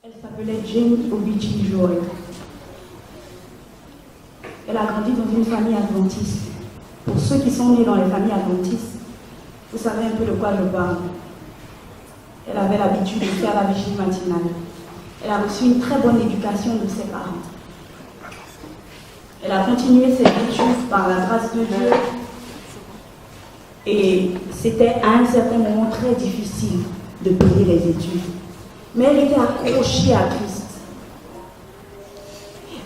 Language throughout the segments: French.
Elle s'appelait Jane Obichi Joy. Elle a grandi dans une famille adventiste. Pour ceux qui sont nés dans les familles adventistes, vous savez un peu de quoi je parle. Elle avait l'habitude de faire la vigile matinale. Elle a reçu une très bonne éducation de ses parents. Elle a continué ses études par la grâce de Dieu. Et c'était à un certain moment très difficile de payer les études. Mais elle était accrochée à Christ.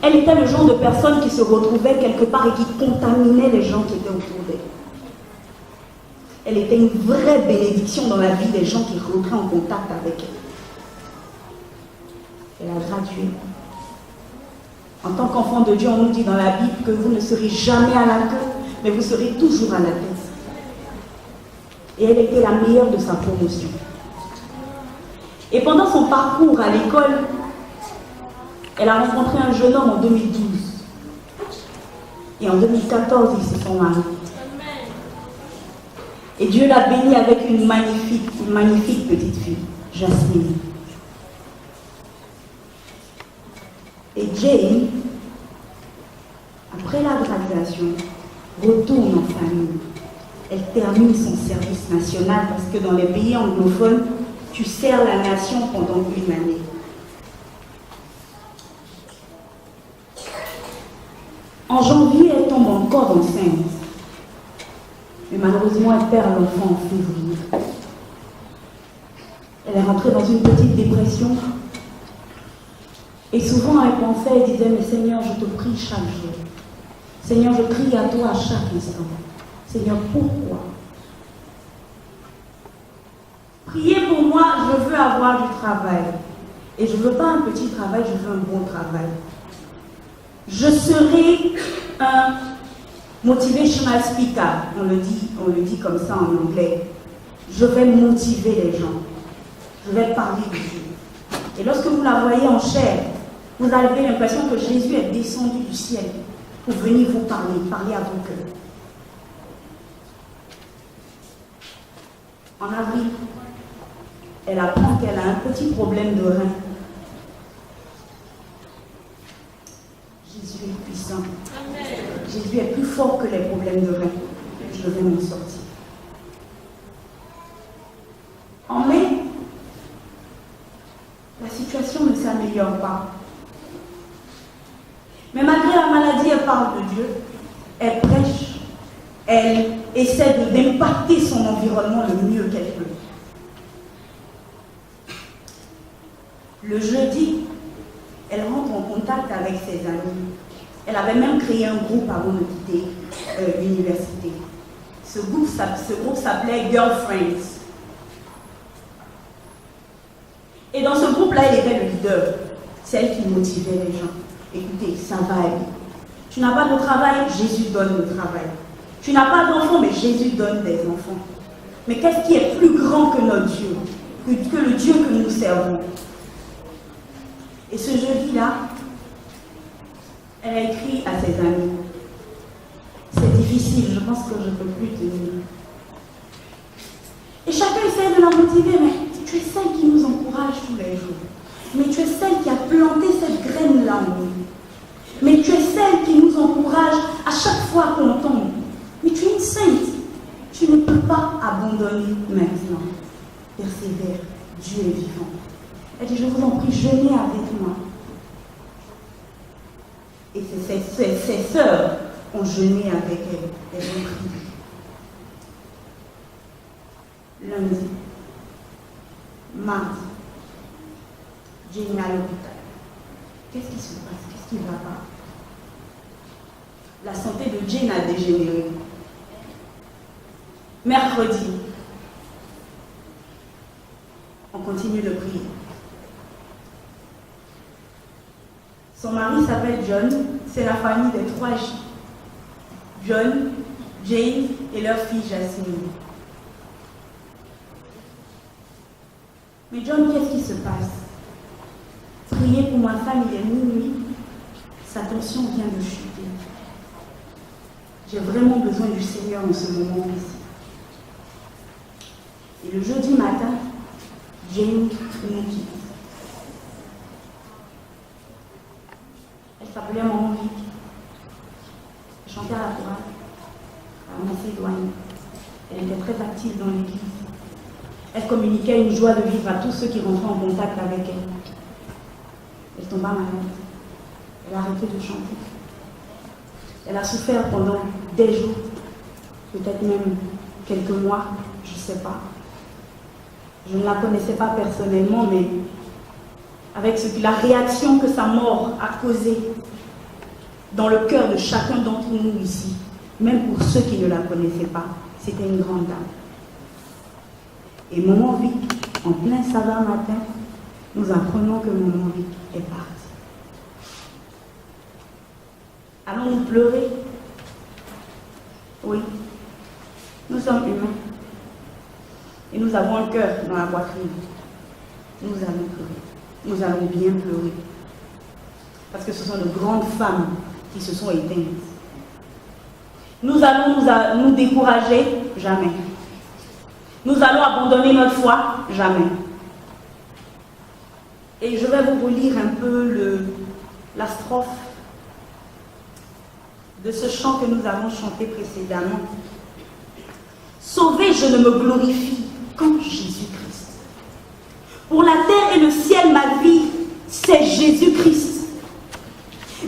Elle était le genre de personne qui se retrouvait quelque part et qui contaminait les gens qui étaient autour d'elle. Elle était une vraie bénédiction dans la vie des gens qui rentraient en contact avec elle. Elle a gradué. En tant qu'enfant de Dieu, on nous dit dans la Bible que vous ne serez jamais à la queue, mais vous serez toujours à la tête. Et elle était la meilleure de sa promotion. Et pendant son parcours à l'école, elle a rencontré un jeune homme en 2012. Et en 2014, ils se sont mariés. Et Dieu l'a bénie avec une magnifique petite fille, Jasmine. Et Jane, après la graduation, retourne en famille. Elle termine son service national parce que dans les pays anglophones, tu sers la nation pendant une année. En janvier, elle tombe encore enceinte. Mais malheureusement, elle perd l'enfant en février. Elle est rentrée dans une petite dépression. Et souvent, elle pensait, elle disait, mais Seigneur, je te prie chaque jour. Seigneur, je crie à toi à chaque instant. Seigneur, pourquoi? Priez pour moi, je veux avoir du travail. Et je ne veux pas un petit travail, je veux un bon travail. Je serai un motivational speaker, on le dit comme ça en anglais. Je vais motiver les gens. Je vais parler de Dieu. Et lorsque vous la voyez en chair, vous avez l'impression que Jésus est descendu du ciel pour venir vous parler à vos cœurs. En avril, elle apprend qu'elle a un petit problème de rein. Jésus est puissant. Amen. Jésus est plus fort que les problèmes de rein. Je vais m'en sortir. En mai, la situation ne s'améliore pas. Mais malgré la maladie, elle parle de Dieu, elle prêche, elle essaie d'impacter son environnement le mieux qu'elle peut. Le jeudi, elle rentre en contact avec ses amis. Elle avait même créé un groupe avant de quitter l'université. Ce groupe s'appelait Girlfriends. Et dans ce groupe-là, elle était le leader. C'est elle qui motivait les gens. Écoutez, ça va aller. Tu n'as pas de travail, Jésus donne le travail. Tu n'as pas d'enfants, mais Jésus donne des enfants. Mais qu'est-ce qui est plus grand que notre Dieu, que le Dieu que nous servons? Et ce jeudi-là, elle a écrit à ses amis. C'est difficile, je pense que je ne peux plus tenir. Et chacun essaie de la motiver, mais tu es celle qui nous encourage tous les jours. Mais tu es celle qui a planté cette graine-là en nous. Mais tu es celle qui nous encourage à chaque fois qu'on tombe. Mais tu es une sainte. Tu ne peux pas abandonner maintenant. Persévère. Dieu est vivant. Elle dit, je vous en prie, jeûnez avec moi. Et ses sœurs ont jeûné avec elle. Elles ont prié. Lundi, mardi, Jane est à l'hôpital. Qu'est-ce qui se passe? Qu'est-ce qui ne va pas? La santé de Jane a dégénéré. Mercredi, on continue de prier. Son mari s'appelle John, c'est la famille des 3 J. John, Jane et leur fille Jasmine. Mais John, qu'est-ce qui se passe? Priez pour ma femme, il est minuit, sa tension vient de chuter. J'ai vraiment besoin du Seigneur en ce moment ici. Et le jeudi matin, Jane nous quitte. très active dans l'église. Elle communiquait une joie de vivre à tous ceux qui rentraient en contact avec elle. Elle tomba malade. Elle a arrêté de chanter. Elle a souffert pendant des jours, peut-être même quelques mois, je ne sais pas. Je ne la connaissais pas personnellement, mais avec la réaction que sa mort a causée dans le cœur de chacun d'entre nous ici, même pour ceux qui ne la connaissaient pas, c'était une grande dame. Et Maman Vic, en plein sabbat matin, nous apprenons que Maman Vic est partie. Allons-nous pleurer? Oui, nous sommes humains. Et nous avons un cœur dans la poitrine. Nous allons pleurer. Nous allons bien pleurer. Parce que ce sont de grandes femmes qui se sont éteintes. Nous allons nous décourager? Jamais. Nous allons abandonner notre foi? Jamais. Et je vais vous relire un peu la strophe de ce chant que nous avons chanté précédemment. Sauvé, je ne me glorifie qu'en Jésus-Christ. Pour la terre et le ciel, ma vie, c'est Jésus-Christ.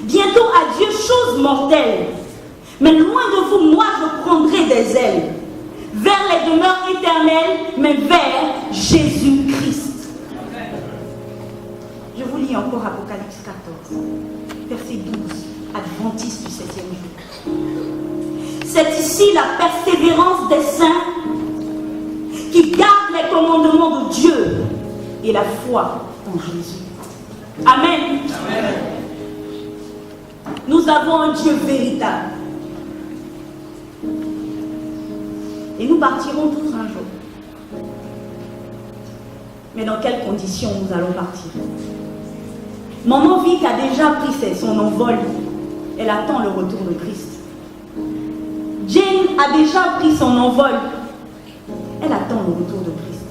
Bientôt à Dieu, chose mortelle. Mais loin de vous, moi, je prendrai des ailes. Vers les demeures éternelles, mais vers Jésus-Christ. Je vous lis encore Apocalypse 14, verset 12. Adventiste du 7e jour. C'est ici la persévérance des saints qui gardent les commandements de Dieu et la foi en Jésus. Amen. Amen. Nous avons un Dieu véritable. Et nous partirons tous un jour. Mais dans quelles conditions nous allons partir? Maman Vic a déjà pris son envol. Elle attend le retour de Christ. Jane a déjà pris son envol. Elle attend le retour de Christ.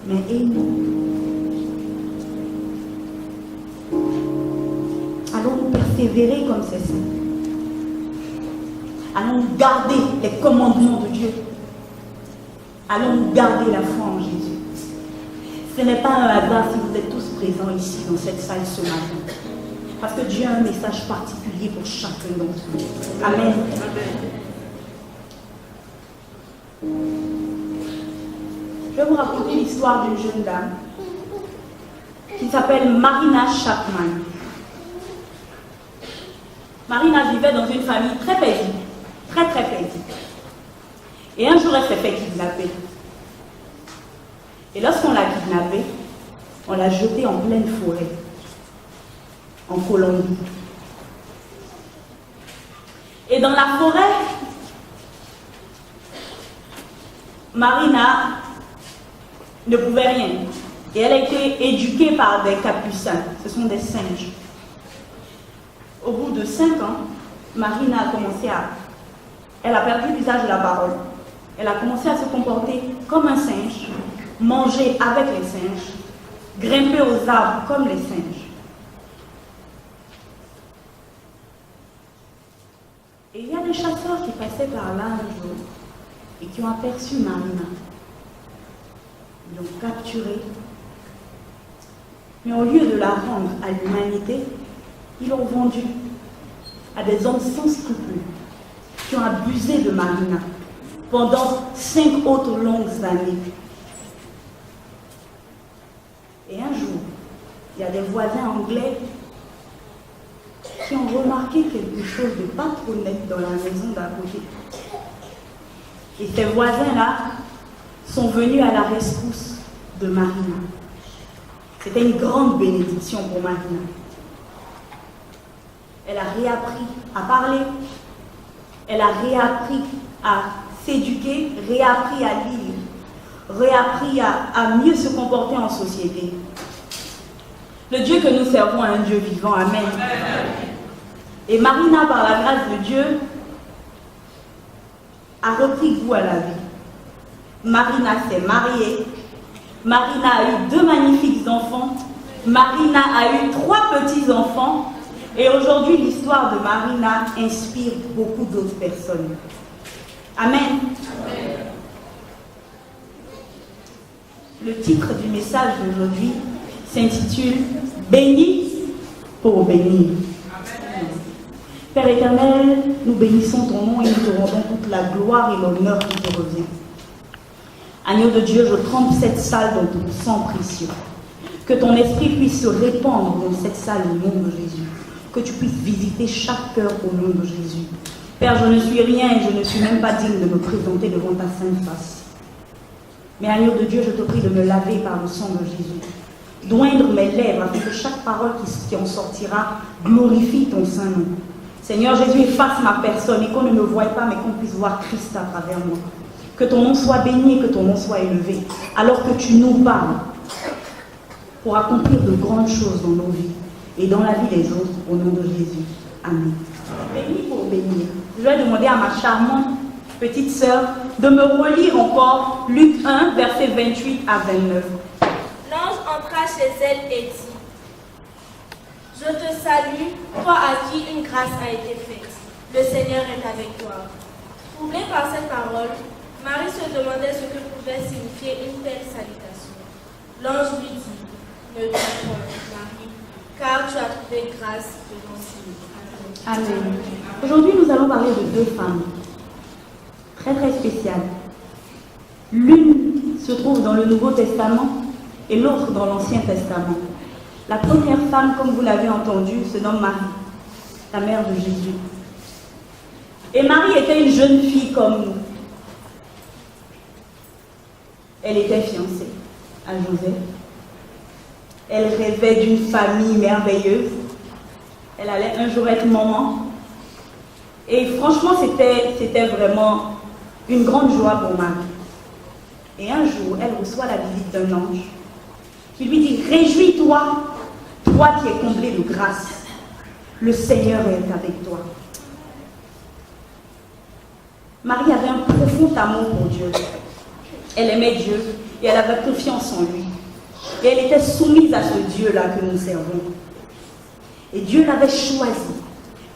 Mais et nous? Allons-nous persévérer comme c'est ça? Allons-nous garder les commandements de Dieu? Allons-nous garder la foi en Jésus? Ce n'est pas un hasard si vous êtes tous présents ici dans cette salle ce matin. Parce que Dieu a un message particulier pour chacun d'entre nous. Amen. Je vais vous raconter l'histoire d'une jeune dame qui s'appelle Marina Chapman. Marina vivait dans une famille très paisible, très paisible. Et un jour, elle s'est fait kidnapper. Et lorsqu'on l'a kidnappée, on l'a jetée en pleine forêt, en Colombie. Et dans la forêt, Marina ne pouvait rien. Et elle a été éduquée par des capucins. Ce sont des singes. Au bout de 5 ans, Marina a commencé elle a perdu l'usage de la parole. Elle a commencé à se comporter comme un singe, manger avec les singes, grimper aux arbres comme les singes. Et il y a des chasseurs qui passaient par là un jour et qui ont aperçu Marina. Ils l'ont capturée. Mais au lieu de la rendre à l'humanité, ils l'ont vendue à des hommes sans scrupules qui ont abusé de Marina pendant 5 autres longues années. Et un jour, il y a des voisins anglais qui ont remarqué quelque chose de pas trop net dans la maison d'à côté. Et ces voisins-là sont venus à la rescousse de Marina. C'était une grande bénédiction pour Marina. Elle a réappris à parler, elle a réappris à s'éduquer, réappris à lire, réappris à mieux se comporter en société. Le Dieu que nous servons est un Dieu vivant, amen. Et Marina, par la grâce de Dieu, a repris goût à la vie. Marina s'est mariée. Marina a eu 2 magnifiques enfants. Marina a eu 3 petits-enfants. Et aujourd'hui, l'histoire de Marina inspire beaucoup d'autres personnes. Amen. Amen. Le titre du message d'aujourd'hui s'intitule « Béni pour bénir ». Père éternel, nous bénissons ton nom et nous te rendons toute la gloire et l'honneur qui te revient. Agneau de Dieu, je trempe cette salle dans ton sang précieux. Que ton esprit puisse se répandre dans cette salle au nom de Jésus. Que tu puisses visiter chaque cœur au nom de Jésus. Père, je ne suis rien et je ne suis même pas digne de me présenter devant ta sainte face. Mais agneau de Dieu, je te prie de me laver par le sang de Jésus. D'oindre mes lèvres afin que chaque parole qui en sortira glorifie ton saint nom. Seigneur Jésus, efface ma personne et qu'on ne me voie pas, mais qu'on puisse voir Christ à travers moi. Que ton nom soit béni, que ton nom soit élevé, alors que tu nous parles pour accomplir de grandes choses dans nos vies et dans la vie des autres, au nom de Jésus. Amen. Béni pour bénir. Je vais demander à ma charmante petite sœur de me relire encore Luc 1, versets 28 à 29. L'ange entra chez elle et dit: Je te salue, toi à qui une grâce a été faite. Le Seigneur est avec toi. Troublée par cette parole, Marie se demandait ce que pouvait signifier une telle salutation. L'ange lui dit: Ne crains point, Marie, car tu as trouvé grâce devant Dieu. Amen. Aujourd'hui, nous allons parler de deux femmes très très spéciales. L'une se trouve dans le Nouveau Testament et l'autre dans l'Ancien Testament. La première femme, comme vous l'avez entendu, se nomme Marie, la mère de Jésus. Et Marie était une jeune fille comme nous. Elle était fiancée à Joseph. Elle rêvait d'une famille merveilleuse. Elle allait un jour être maman. Et franchement, c'était vraiment une grande joie pour Marie. Et un jour, elle reçoit la visite d'un ange qui lui dit: Réjouis-toi, toi qui es comblée de grâce. Le Seigneur est avec toi. Marie avait un profond amour pour Dieu. Elle aimait Dieu et elle avait confiance en lui. Et elle était soumise à ce Dieu-là que nous servons. Et Dieu l'avait choisie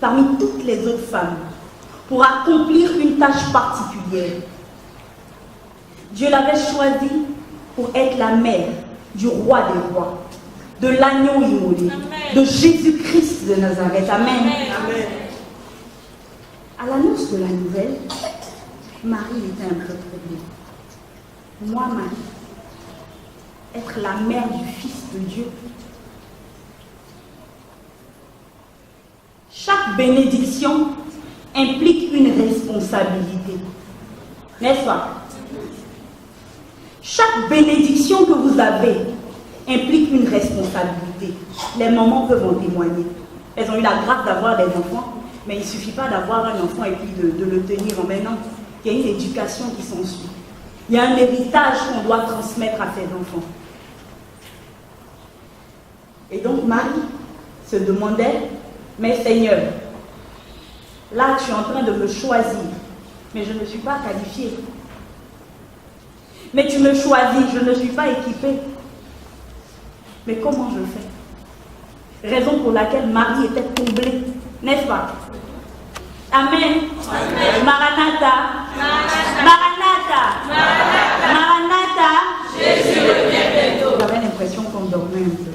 parmi toutes les autres femmes pour accomplir une tâche particulière. Dieu l'avait choisie pour être la mère du roi des rois, de l'agneau immolé, de Jésus-Christ de Nazareth. Amen. Amen. À l'annonce de la nouvelle, Marie était un peu troublée. Moi, Marie, être la mère du Fils de Dieu. Chaque bénédiction implique une responsabilité. N'est-ce pas? Chaque bénédiction que vous avez implique une responsabilité. Les mamans peuvent en témoigner. Elles ont eu la grâce d'avoir des enfants, mais il ne suffit pas d'avoir un enfant et puis de le tenir en main. Non, il y a une éducation qui s'ensuit. Il y a un héritage qu'on doit transmettre à ses enfants. Et donc Marie se demandait: mais Seigneur, là tu es en train de me choisir, mais je ne suis pas qualifiée. Mais tu me choisis, je ne suis pas équipée. Mais comment je fais? Raison pour laquelle Marie était comblée, n'est-ce pas? Amen. Amen. Maranatha. Maranatha. Maranatha. Maranatha. Jésus revient bientôt. J'avais l'impression qu'on dormait un peu.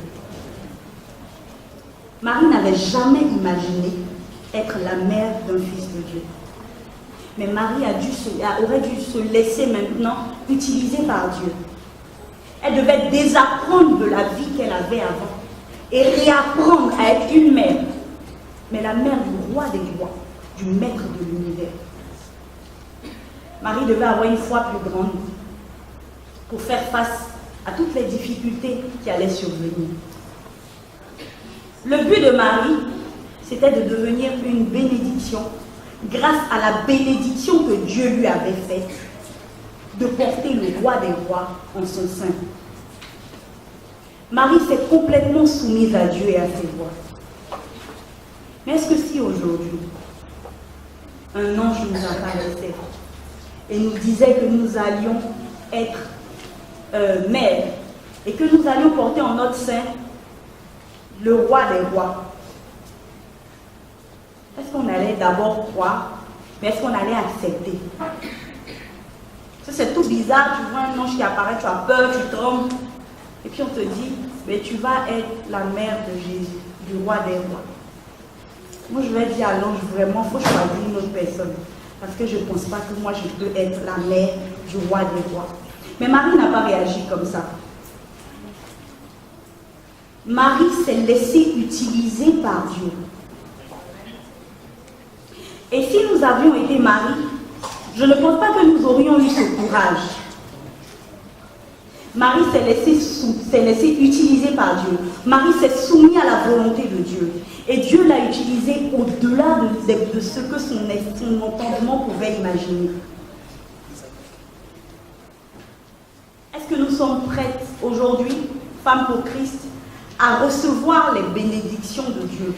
Marie n'avait jamais imaginé être la mère d'un fils de Dieu. Mais Marie aurait dû se laisser maintenant utiliser par Dieu. Elle devait désapprendre de la vie qu'elle avait avant et réapprendre à être une mère, mais la mère du roi des rois, du maître de l'univers. Marie devait avoir une foi plus grande pour faire face à toutes les difficultés qui allaient survenir. Le but de Marie, c'était de devenir une bénédiction grâce à la bénédiction que Dieu lui avait faite, de porter le roi des rois en son sein. Marie s'est complètement soumise à Dieu et à ses voies. Mais est-ce que si aujourd'hui, un ange nous apparaissait et nous disait que nous allions être mères et que nous allions porter en notre sein le roi des rois, est-ce qu'on allait d'abord croire, mais est-ce qu'on allait accepter? C'est tout bizarre, tu vois un ange qui apparaît, tu as peur, tu trembles. Et puis on te dit, mais tu vas être la mère de Jésus, du roi des rois. Moi je vais dire à l'ange, vraiment, il faut choisir une autre personne. Parce que je ne pense pas que moi je peux être la mère du roi des rois. Mais Marie n'a pas réagi comme ça. Marie s'est laissée utiliser par Dieu. Et si nous avions été Marie, je ne pense pas que nous aurions eu ce courage. Marie s'est laissée utiliser par Dieu. Marie s'est soumise à la volonté de Dieu. Et Dieu l'a utilisée au-delà de ce que son entendement pouvait imaginer. Est-ce que nous sommes prêtes aujourd'hui, femmes pour Christ, à recevoir les bénédictions de Dieu?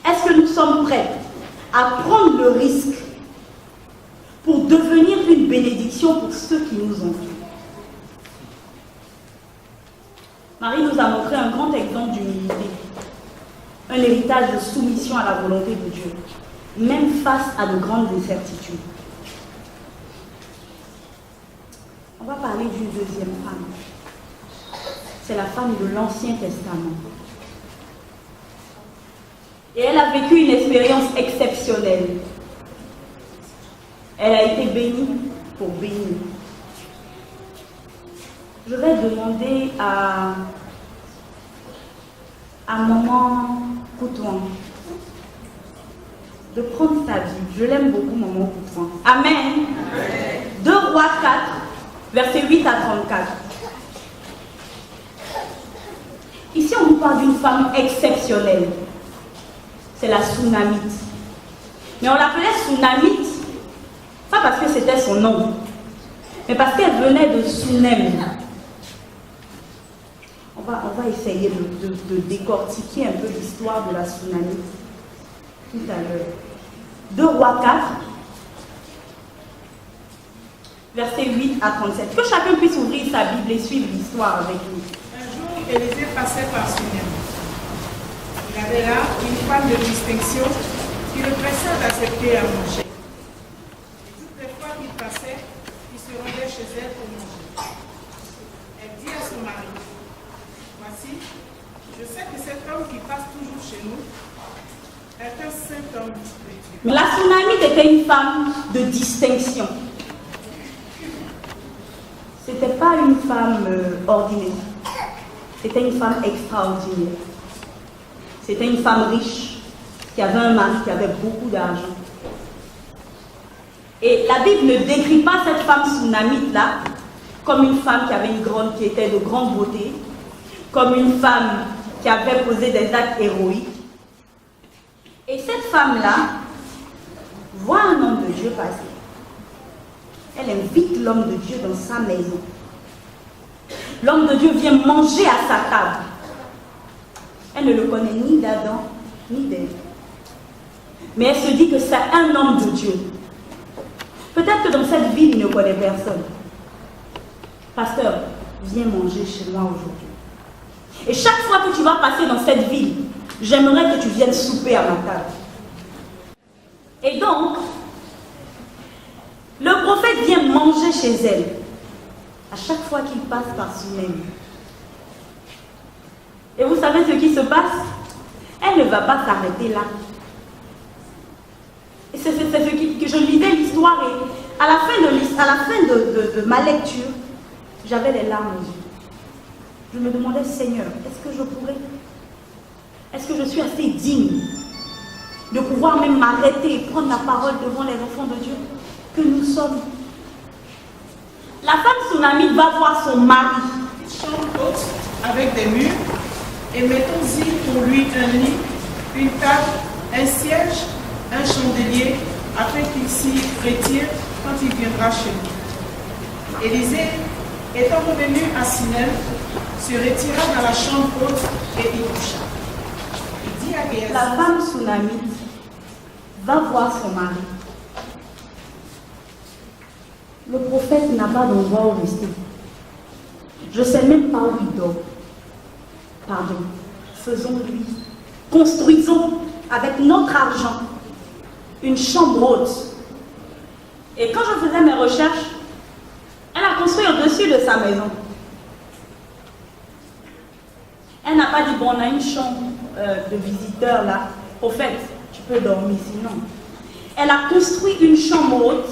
Est-ce que nous sommes prêtes à prendre le risque pour devenir une bénédiction pour ceux qui nous ont fait? Marie nous a montré un grand exemple d'humilité, un héritage de soumission à la volonté de Dieu, même face à de grandes incertitudes. On va parler d'une deuxième femme. C'est la femme de l'Ancien Testament. Et elle a vécu une expérience exceptionnelle. Elle a été bénie pour bénir. Je vais demander à Maman Coutouan de prendre sa Bible. Je l'aime beaucoup, Maman Coutouan. Amen. Amen. 2 Rois 4, versets 8 à 34. Ici, on nous parle d'une femme exceptionnelle. C'est la Sunamite. Mais on l'appelait Sunamite, pas parce que c'était son nom, mais parce qu'elle venait de Sunem. On va essayer de décortiquer un peu l'histoire de la Sunamite tout à l'heure. 2 Rois 4, versets 8 à 37. Que chacun puisse ouvrir sa Bible et suivre l'histoire avec nous. Un jour, Élisée passait par Sunem. Il avait là une femme de distinction qui le pressait d'accepter à manger. Et toutes les fois qu'il passait, il se rendait chez elle pour manger. Elle dit à son mari, voici, je sais que cet homme qui passe toujours chez nous est un saint homme de Dieu. La Sunamite était une femme de distinction. Ce n'était pas une femme ordinaire. C'était une femme extraordinaire. C'était une femme riche, qui avait un mari, qui avait beaucoup d'argent. Et la Bible ne décrit pas cette femme Sunamite-là comme une femme qui était de grande beauté, comme une femme qui avait posé des actes héroïques. Et cette femme-là voit un homme de Dieu passer. Elle invite l'homme de Dieu dans sa maison. L'homme de Dieu vient manger à sa table. Elle ne le connaît ni d'Adam, ni d'Ève. Mais elle se dit que c'est un homme de Dieu. Peut-être que dans cette ville, il ne connaît personne. Pasteur, viens manger chez moi aujourd'hui. Et chaque fois que tu vas passer dans cette ville, j'aimerais que tu viennes souper à ma table. Et donc, le prophète vient manger chez elle. À chaque fois qu'il passe par Sunem. Et vous savez ce qui se passe? Elle ne va pas s'arrêter là. Et c'est ce que je lisais l'histoire et à la fin de ma lecture, j'avais les larmes aux yeux. Je me demandais, Seigneur, est-ce que je pourrais? Est-ce que je suis assez digne de pouvoir même m'arrêter et prendre la parole devant les enfants de Dieu que nous sommes? La femme Sunamite va voir son mari. Une chambre haute avec des murs et mettons-y pour lui un lit, une table, un siège, un chandelier afin qu'il s'y retire quand il viendra chez nous. Élisée, étant revenu à Sunem, se retira dans la chambre haute et y coucha. Il dit à Géhazi, la femme Sunamite va voir son mari. Le prophète n'a pas d'endroit où rester. Je ne sais même pas où il dort. Pardon. Faisons-lui. Construisons avec notre argent une chambre haute Et quand je faisais mes recherches, elle a construit au-dessus de sa maison. Elle n'a pas dit, bon, on a une chambre de visiteurs là. Au fait, tu peux dormir sinon. Elle a construit une chambre haute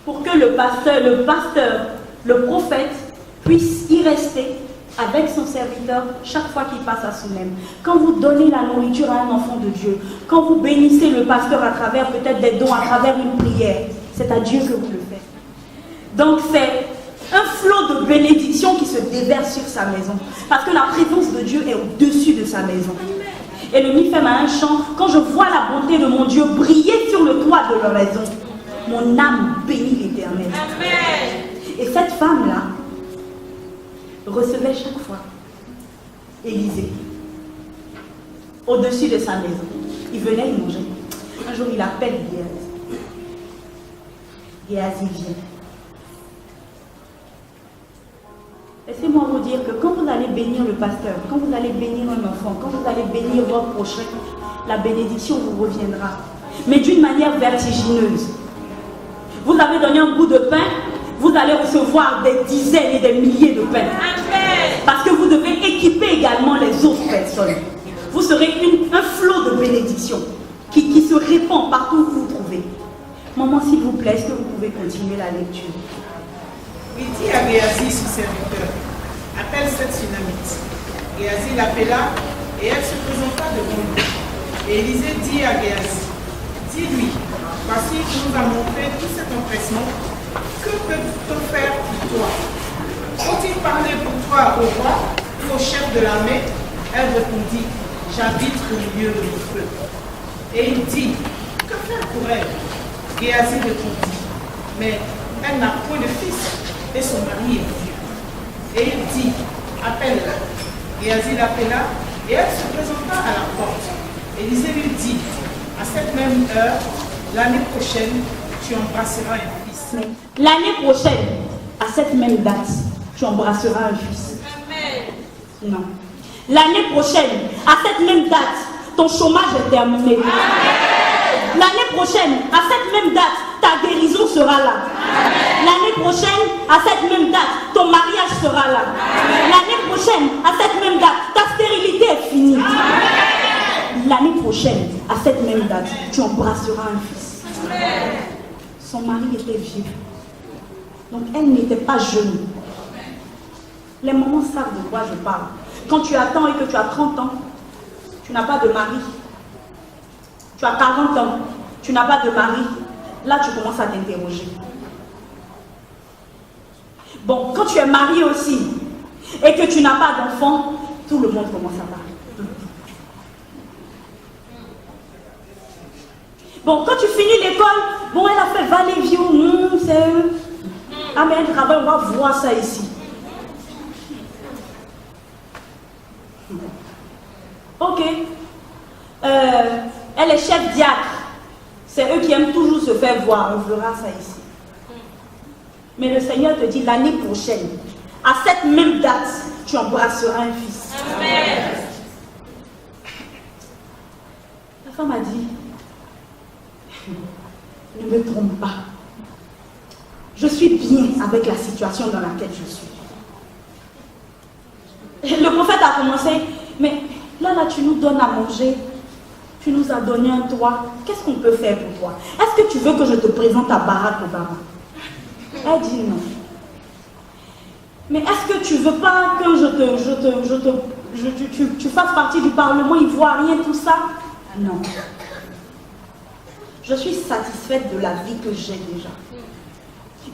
pour que le pasteur, le prophète puisse y rester avec son serviteur chaque fois qu'il passe à Sunem. Quand vous donnez la nourriture à un enfant de Dieu, quand vous bénissez le pasteur à travers peut-être des dons, à travers une prière, c'est à Dieu que vous le faites. Donc c'est un flot de bénédiction qui se déverse sur sa maison. Parce que la présence de Dieu est au-dessus de sa maison. Et le Mifem a un chant, quand je vois la bonté de mon Dieu briller sur le toit de leur maison, mon âme bénit l'Éternel. Et cette femme-là recevait chaque fois Élisée au-dessus de sa maison. Il venait y manger. Un jour, il appelle Géasi. Géasi vient. Laissez-moi vous dire que quand vous allez bénir le pasteur, quand vous allez bénir un enfant, quand vous allez bénir votre prochain, la bénédiction vous reviendra. Mais d'une manière vertigineuse. Vous avez donné un bout de pain, vous allez recevoir des dizaines et des milliers de pains. Parce que vous devez équiper également les autres personnes. Vous serez un flot de bénédiction qui se répand partout où vous vous trouvez. Maman, s'il vous plaît, est-ce que vous pouvez continuer la lecture? Il dit à Géasi, son serviteur, appelle cette Sunamite. Géasi l'appela et elle se présenta devant lui. Et Élisée dit à Géasi, dis-lui, voici tu nous as montré tout cet empressement. Que peut-on faire pour toi? Faut-il parler pour toi au roi ou au chef de l'armée? Elle répondit, j'habite au milieu de mon peuple. Et il dit, que faire pour elle? Géasi répondit, mais elle n'a point de fils. Et son mari est vieux. Et il dit, appelle-la. Géasi l'appela et elle se présenta à la porte. Élisée lui dit, à cette même heure, l'année prochaine, tu embrasseras un fils. L'année prochaine, à cette même date, tu embrasseras un fils. Amen. Non. L'année prochaine, à cette même date, ton chômage est terminé. L'année prochaine, à cette même date, ta guérison sera là. L'année prochaine, à cette même date, ton mariage sera là. L'année prochaine, à cette même date, ta stérilité est finie. L'année prochaine, à cette même date, tu embrasseras un fils. Son mari était vieux. Donc elle n'était pas jeune. Les mamans savent de quoi je parle. Quand tu attends et que tu as 30 ans, tu n'as pas de mari. Tu as 40 ans, tu n'as pas de mari. Là, tu commences à t'interroger. Bon, quand tu es marié aussi et que tu n'as pas d'enfant, tout le monde commence à parler. Bon, quand tu finis l'école, bon, elle a fait Valley View, c'est eux. Ah, mais elle travaille, on va voir ça ici. Ok. Elle est chef diacre. C'est eux qui aiment toujours se faire voir. On verra ça ici. Mais le Seigneur te dit l'année prochaine, à cette même date, tu embrasseras un fils. Amen. La femme a dit, ne me trompe pas. Je suis bien avec la situation dans laquelle je suis. Le prophète a commencé, mais là, tu nous donnes à manger. Tu nous as donné un toit. Qu'est-ce qu'on peut faire pour toi? Est-ce que tu veux que je te présente à Barack Obama? Elle dit non. Mais est-ce que tu veux pas que tu fasses partie du Parlement ivoirien, tout ça? Non. Je suis satisfaite de la vie que j'ai déjà.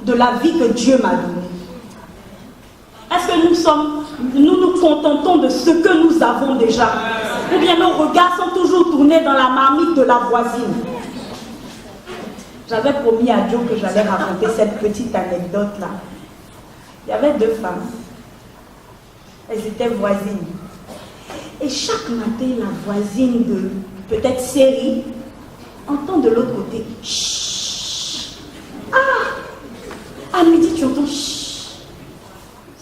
De la vie que Dieu m'a donnée. Est-ce que nous nous contentons de ce que nous avons déjà? Ou bien nos regards sont toujours tournés dans la marmite de la voisine? J'avais promis à Joe que j'allais raconter cette petite anecdote-là. Il y avait deux femmes. Elles étaient voisines. Et chaque matin, la voisine de peut-être Série entend de l'autre côté. Chut. Ah! À midi, tu entends chut.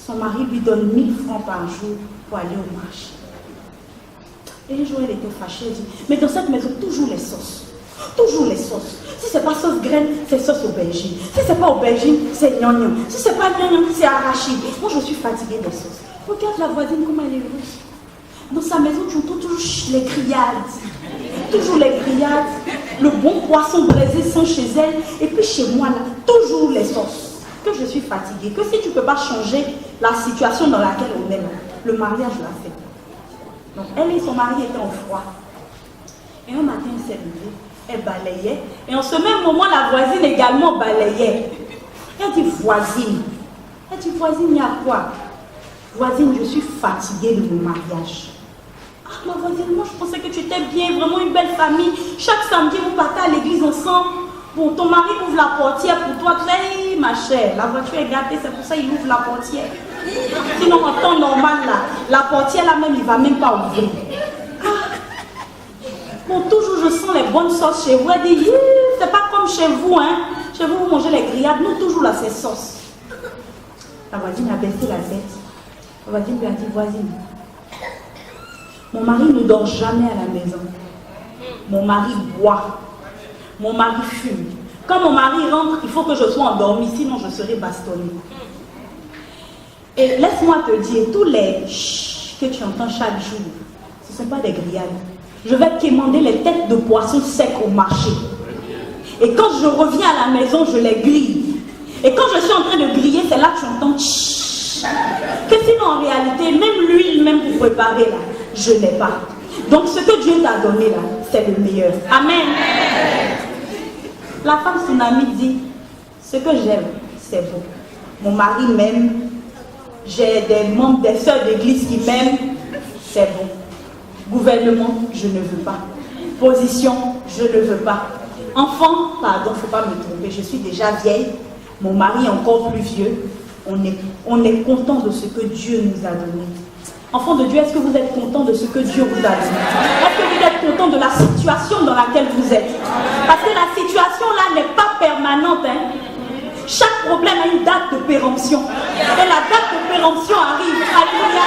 Son mari lui donne 1000 francs par jour pour aller au marché. Et un jour, elle était fâchée. Elle dit, mais dans cette maison, toujours les sauces. Toujours les sauces. Si c'est pas sauce graine, c'est sauce aubergine. Si c'est pas aubergine, c'est gnognon. Si c'est pas gnognon, c'est arachide. Moi, je suis fatiguée des sauces. Regarde la voisine, comment elle est heureuse. Dans sa maison, tu entends toujours les grillades. Toujours les grillades. Le bon poisson braisé sont chez elle. Et puis chez moi, là, toujours les sauces. Que je suis fatiguée. Que si tu ne peux pas changer la situation dans laquelle on est là, le mariage l'a fait. Donc, elle et son mari étaient en froid. Et un matin, elle s'est levée. Elle balayait. Et en ce même moment, la voisine également balayait. Elle dit, voisine. Elle dit, voisine, il y a quoi? Voisine, je suis fatiguée de mon mariage. Ah, ma voisine, moi je pensais que tu étais bien, vraiment une belle famille. Chaque samedi, vous partez à l'église ensemble. Bon, ton mari ouvre la portière pour toi. Tu dis, hey, ma chère, la voiture est gâtée, c'est pour ça qu'il ouvre la portière. Sinon, en temps normal, là, la portière là même, il ne va même pas ouvrir. Bon, toujours je sens les bonnes sauces chez vous. Elle dit, c'est pas comme chez vous, hein. Chez vous, vous mangez les grillades. Nous, toujours là, c'est sauce. La voisine a baissé la tête. La voisine lui a dit, voisine, mon mari ne dort jamais à la maison. Mon mari boit. Mon mari fume. Quand mon mari rentre, il faut que je sois endormie, sinon je serai bastonnée. Et laisse-moi te dire, tous les chut que tu entends chaque jour, ce ne sont pas des grillades. Je vais quémander les têtes de poissons secs au marché. Et quand je reviens à la maison, je les grille. Et quand je suis en train de griller, c'est là que tu entends chut. Que sinon en réalité, même l'huile même pour préparer là, je n'ai pas. Donc ce que Dieu t'a donné là, c'est le meilleur. Amen. La femme tsunami dit, ce que j'aime, c'est bon. Mon mari m'aime. J'ai des membres, des sœurs d'église qui m'aiment. C'est bon. Gouvernement, je ne veux pas. Position, je ne veux pas. Enfant, pardon, il ne faut pas me tromper, je suis déjà vieille. Mon mari est encore plus vieux. On est content de ce que Dieu nous a donné. Enfants de Dieu, est-ce que vous êtes content de ce que Dieu vous a donné? Est-ce que vous êtes content de la situation dans laquelle vous êtes? Parce que la situation là n'est pas permanente. Hein? Chaque problème a une date de péremption. Et la date de péremption arrive. Alléluia.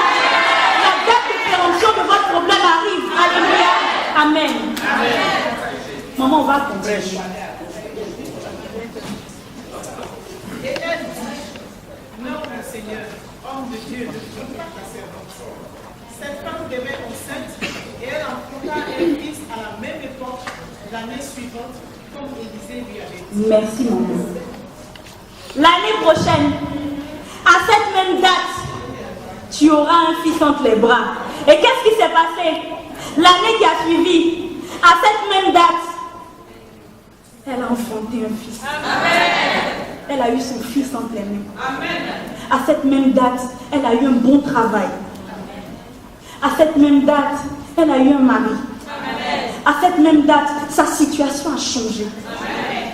La date de péremption de votre problème arrive. Alléluia. Amen. Amen. Maman, on va continuer. Et elle dit, non, mon Seigneur, homme de Dieu, de toute ta servante. Cette femme devait enceinte et elle enfanta un fils à la même époque l'année suivante, comme Élisée lui avait dit. Merci, maman. L'année prochaine, à cette même date, tu auras un fils entre les bras. Et qu'est-ce qui s'est passé? L'année qui a suivi, à cette même date, elle a enfanté un fils. Amen. Elle a eu son fils entre les mains. Amen. À cette même date, elle a eu un bon travail. À cette même date, elle a eu un mari. Amen. À cette même date, sa situation a changé. Amen.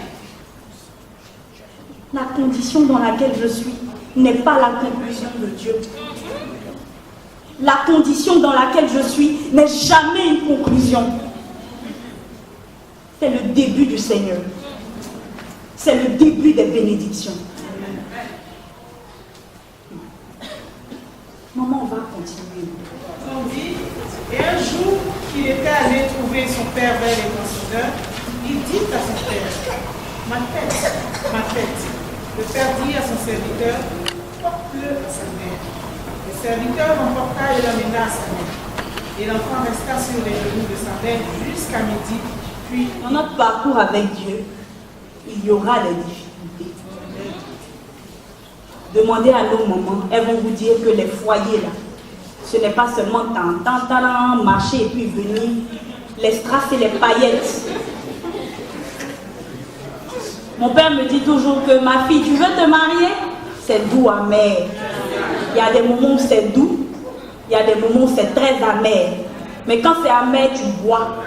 La condition dans laquelle je suis n'est pas la conclusion de Dieu. La condition dans laquelle je suis n'est jamais une conclusion. C'est le début du Seigneur. C'est le début des bénédictions. Maman, on va continuer. On dit, et un jour qu'il était allé trouver son père vers les moissonneurs, il dit à son père, ma tête. Le père dit à son serviteur, porte-le à sa mère. Le serviteur l'emporta et l'amena à sa mère. Et l'enfant resta sur les genoux de sa mère jusqu'à midi. Puis, dans notre parcours avec Dieu, il y aura des difficultés. Demandez à nos mamans, elles vont vous dire que les foyers là, ce n'est pas seulement marcher et puis venir, les strass et les paillettes. Mon père me dit toujours que ma fille, tu veux te marier? C'est doux, amer. Il y a des moments où c'est doux, il y a des moments où c'est très amer. Mais quand c'est amer, tu bois.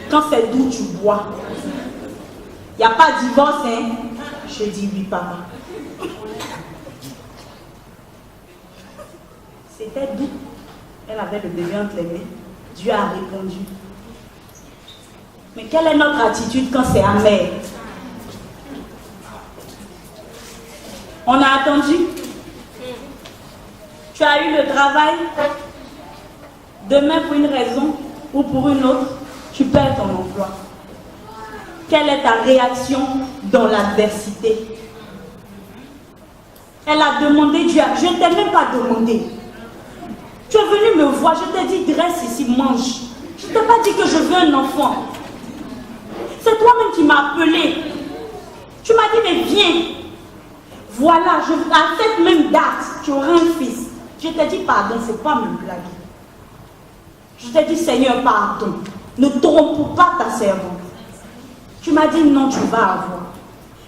Quand c'est doux, tu bois. Il n'y a pas de divorce, hein? Je dis oui, papa. C'était doux. Elle avait le bébé entre les mains. Dieu a répondu. Mais quelle est notre attitude quand c'est amer? On a attendu. Tu as eu le travail. Demain, pour une raison ou pour une autre, tu perds ton emploi. Quelle est ta réaction dans l'adversité? Elle a demandé Dieu. Je ne t'ai même pas demandé. Tu es venu me voir, je t'ai dit dresse ici, mange. Je ne t'ai pas dit que je veux un enfant. C'est toi-même qui m'as appelé. Tu m'as dit mais viens. Voilà, à cette même date, tu auras un fils. Je t'ai dit pardon, il ne faut pas me blaguer. Je t'ai dit Seigneur, pardon. Ne trompe pas ta servante. Tu m'as dit non, tu vas avoir.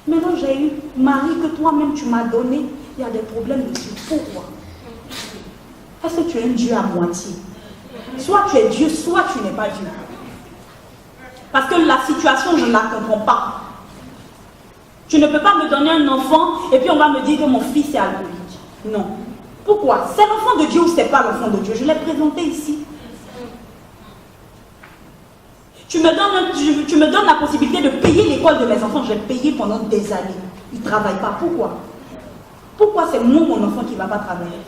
Maintenant j'ai eu Marie que toi-même tu m'as donné. Il y a des problèmes dessus. Pourquoi? Est-ce que tu es un Dieu à moitié? Soit tu es Dieu, soit tu n'es pas Dieu. Parce que la situation, je ne la comprends pas. Tu ne peux pas me donner un enfant et puis on va me dire que mon fils est alcoolique. Non. Pourquoi? C'est l'enfant de Dieu ou c'est pas l'enfant de Dieu? Je l'ai présenté ici. Tu me donnes la possibilité de payer l'école de mes enfants. J'ai payé pendant des années. Ils ne travaillent pas. Pourquoi? Pourquoi c'est moi, mon enfant, qui ne va pas travailler?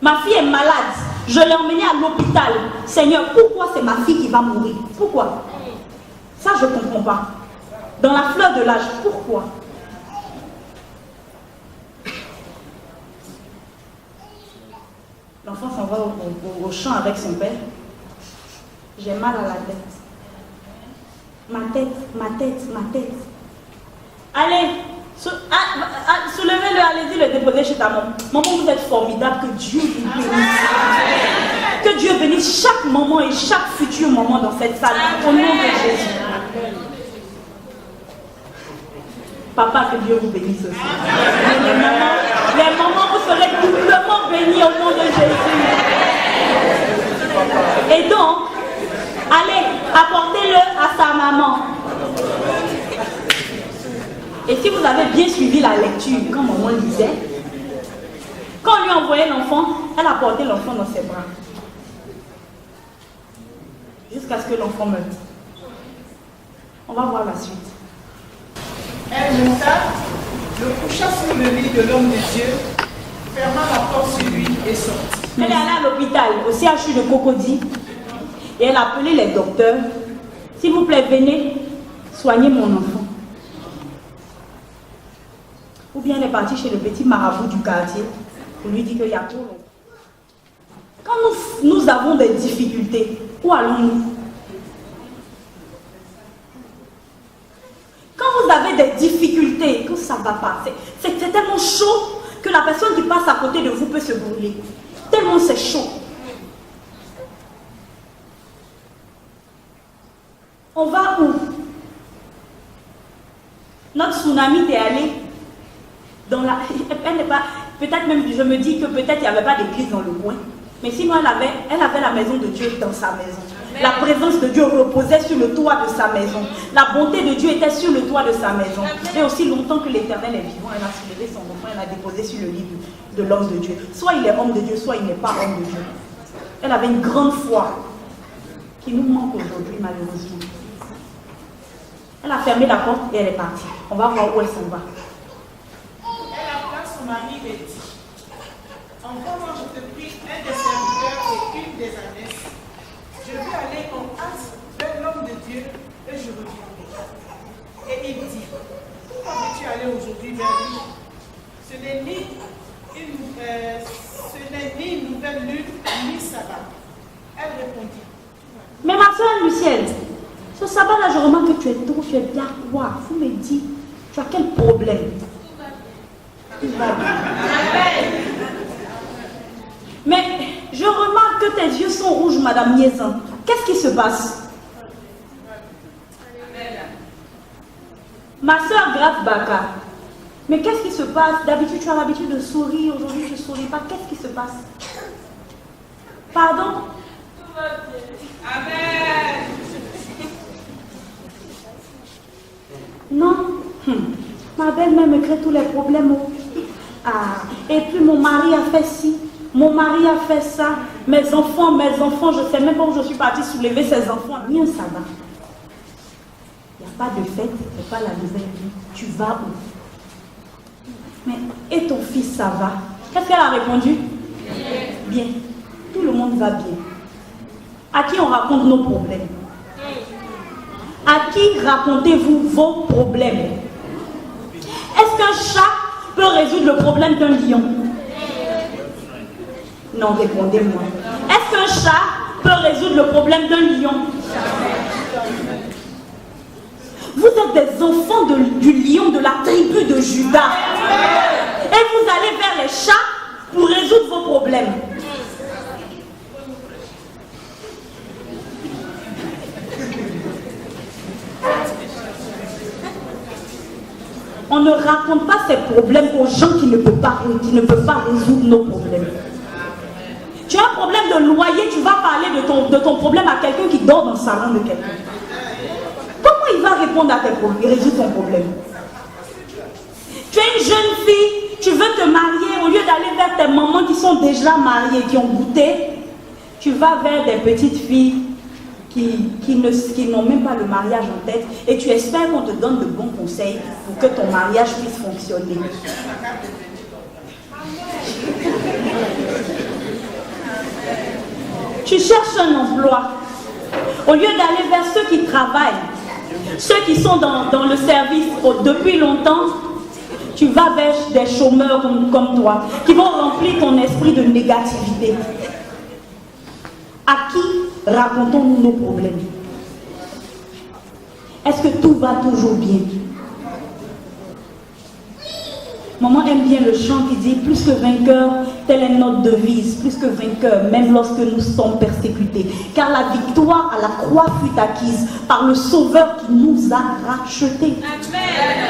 Ma fille est malade. Je l'ai emmenée à l'hôpital. Seigneur, pourquoi c'est ma fille qui va mourir? Pourquoi? Ça, je ne comprends pas. Dans la fleur de l'âge, pourquoi? L'enfant s'en va au champ avec son père. J'ai mal à la tête. Ma tête. Allez, soulevez-le, allez-y le déposer chez ta maman. Maman, vous êtes formidable, que Dieu vous bénisse. Que Dieu bénisse chaque moment et chaque futur moment dans cette salle. Au nom de Jésus. Papa, que Dieu vous bénisse aussi. Les mamans, vous serez doublement bénis au nom de Jésus. Et donc, allez, apportez-le à sa maman. Et si vous avez bien suivi la lecture, quand maman lisait, quand on lui envoyait l'enfant, elle a porté l'enfant dans ses bras. Jusqu'à ce que l'enfant meure. On va voir la suite. Elle monta, le coucha sur le lit de l'homme de Dieu, ferma la porte sur lui et sortit. Elle est allée à l'hôpital, au CHU de Cocody, et elle a appelé les docteurs. S'il vous plaît, venez soigner mon enfant. Ou bien elle est partie chez le petit marabout du quartier pour lui dire qu'il y a trop longtemps. Quand nous avons des difficultés, où allons-nous? Quand vous avez des difficultés, quand ça va pas, c'est tellement chaud que la personne qui passe à côté de vous peut se brûler. Tellement c'est chaud. On va où? Notre tsunami t'est allé dans la... Elle n'est pas... Peut-être même, je me dis que peut-être il n'y avait pas d'église dans le coin. Mais sinon, elle avait la maison de Dieu dans sa maison. La présence de Dieu reposait sur le toit de sa maison. La bonté de Dieu était sur le toit de sa maison. Et aussi longtemps que l'Éternel est vivant, elle a soulevé son enfant, elle l'a déposé sur le lit de l'homme de Dieu. Soit il est homme de Dieu, soit il n'est pas homme de Dieu. Elle avait une grande foi qui nous manque aujourd'hui, malheureusement. Elle a fermé la porte et elle est partie. On va voir où elle s'en va. Elle appela son mari et dit: Envoie-moi, je te prie, un des serviteurs et une des ânesses. Je vais aller en hâte vers l'homme de Dieu et je reviendrai. Et il dit: Pourquoi veux-tu aller aujourd'hui vers lui? Ce n'est ni une nouvelle lune, ni sabbat. Elle répondit: Mais ma soeur Lucienne, ce sabbat-là, je remarque que tu es tôt, tu es bien quoi? Vous me dites, tu as quel problème? Tout va bien. Mais je remarque que tes yeux sont rouges, Madame Niezan. Qu'est-ce qui se passe? Ma soeur Graf Baka. Mais qu'est-ce qui se passe? D'habitude, tu as l'habitude de sourire. Aujourd'hui, je ne souris pas. Qu'est-ce qui se passe? Pardon? Tout va bien. Amen. Non. Ma belle-mère me crée tous les problèmes. Ah. Et puis mon mari a fait ci. Mon mari a fait ça. Mes enfants, je ne sais même pas où je suis partie soulever ces enfants. Ni un sabbat. Il n'y a pas de fête, il n'y a pas la nouvelle vie. Tu vas où? Mais, et ton fils, ça va? Qu'est-ce qu'elle a répondu? Bien. Tout le monde va bien. À qui on raconte nos problèmes? À qui racontez-vous vos problèmes? Est-ce qu'un chat peut résoudre le problème d'un lion? Non, répondez-moi. Est-ce qu'un chat peut résoudre le problème d'un lion? Vous êtes des enfants du lion de la tribu de Juda. Et vous allez vers les chats pour résoudre vos problèmes. On ne raconte pas ces problèmes aux gens qui ne peuvent pas résoudre nos problèmes. Tu as un problème de loyer, tu vas parler de ton problème à quelqu'un qui dort dans le salon de quelqu'un. Comment il va répondre à tes problèmes et résoudre ton problème? Tu es une jeune fille, tu veux te marier, au lieu d'aller vers tes mamans qui sont déjà mariées, qui ont goûté, tu vas vers des petites filles qui n'ont même pas le mariage en tête et tu espères qu'on te donne de bons conseils pour que ton mariage puisse fonctionner. Tu cherches un emploi. Au lieu d'aller vers ceux qui travaillent, ceux qui sont dans le service depuis longtemps, tu vas vers des chômeurs comme toi, qui vont remplir ton esprit de négativité. À qui racontons-nous nos problèmes? Est-ce que tout va toujours bien? Maman aime bien le chant qui dit « Plus que vainqueur, telle est notre devise, plus que vainqueur, même lorsque nous sommes persécutés. Car la victoire à la croix fut acquise par le Sauveur qui nous a rachetés. »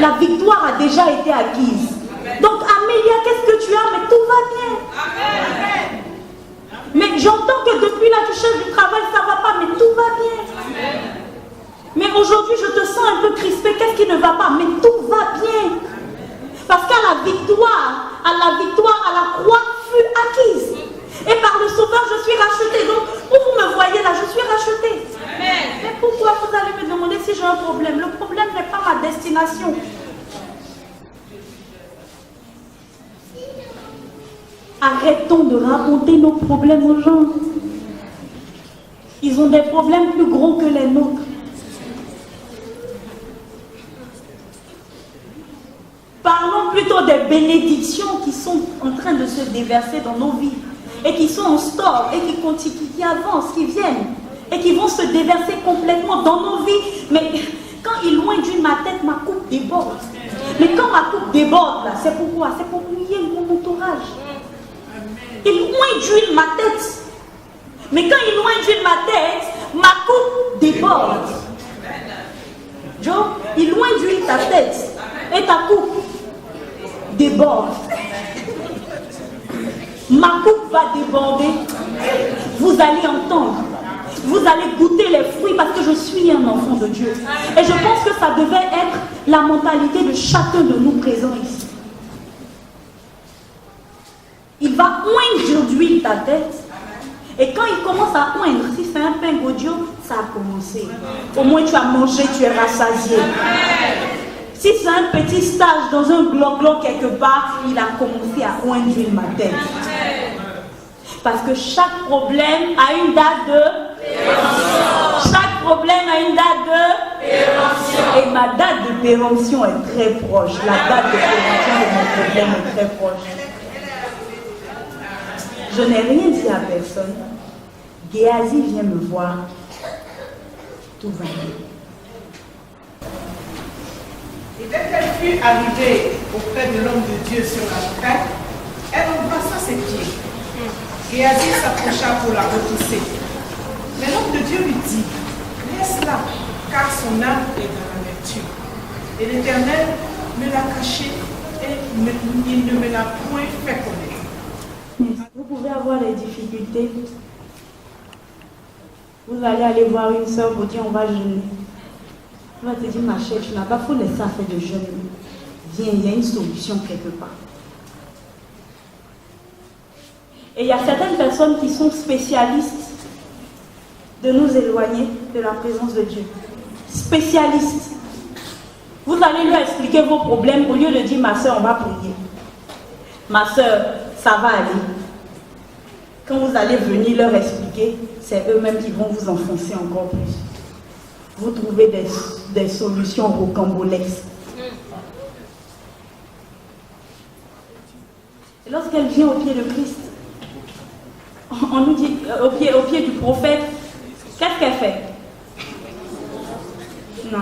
La victoire a déjà été acquise. Donc Amélia, qu'est-ce que tu as? Mais tout va bien. Mais j'entends que depuis là, tu cherches du travail, ça ne va pas, mais tout va bien. Mais aujourd'hui, je te sens un peu crispé. Qu'est-ce qui ne va pas? Mais tout va bien. Parce qu'à la victoire, à la croix fut acquise. Et par le Sauveur, je suis rachetée. Donc, où vous me voyez là, je suis rachetée. Mais pourquoi vous allez me demander si j'ai un problème? Le problème n'est pas ma destination. Arrêtons de raconter nos problèmes aux gens. Ils ont des problèmes plus gros que les nôtres. Parlons plutôt des bénédictions qui sont en train de se déverser dans nos vies et qui sont en store et qui avancent, qui viennent et qui vont se déverser complètement dans nos vies. Mais quand il loin d'une ma tête, ma coupe déborde. Mais quand ma coupe déborde, là, c'est pourquoi? C'est pour mouiller mon entourage. Il loin d'huile ma tête. Mais quand il loin d'huile ma tête, ma coupe déborde. Joe, il loin d'huile ta tête et ta coupe déborde. Ma coupe va déborder. Vous allez entendre. Vous allez goûter les fruits parce que je suis un enfant de Dieu. Et je pense que ça devait être la mentalité de chacun de nous présents ici. Il va oindre d'huile ta tête. Et quand il commence à oindre, si c'est un pain audio, ça a commencé. Au moins tu as mangé, tu es rassasié. Si c'est un petit stage dans un glock quelque part, il a commencé à oindre ma tête. Parce que chaque problème a une date de péremption. Chaque problème a une date de péremption. Et ma date de péremption est très proche. La date de péremption de mon problème est très proche. Je n'ai rien dit à personne. Géasi vient me voir. Tout va bien. Et dès qu'elle fut arrivée auprès de l'homme de Dieu sur la montagne, elle embrassa ses pieds. Géasi s'approcha pour la repousser. Mais l'homme de Dieu lui dit, laisse-la, car son âme est dans l'amertume. Et l'Éternel me l'a caché et il ne me l'a point fait connaître. Vous pouvez avoir des difficultés. Vous allez aller voir une soeur pour dire on va jeûner. Elle va te dire ma chère, tu n'as pas faut laisser faire de jeûne. Viens, il y a une solution quelque part. Et il y a certaines personnes qui sont spécialistes de nous éloigner de la présence de Dieu. Spécialistes. Vous allez leur expliquer vos problèmes au lieu de dire ma soeur, on va prier. Ma soeur, ça va aller. Quand vous allez venir leur expliquer, c'est eux-mêmes qui vont vous enfoncer encore plus. vous trouvez des solutions rocambolesques. Et lorsqu'elle vient au pied de Christ, on nous dit, au pied du prophète, qu'est-ce qu'elle fait? Non,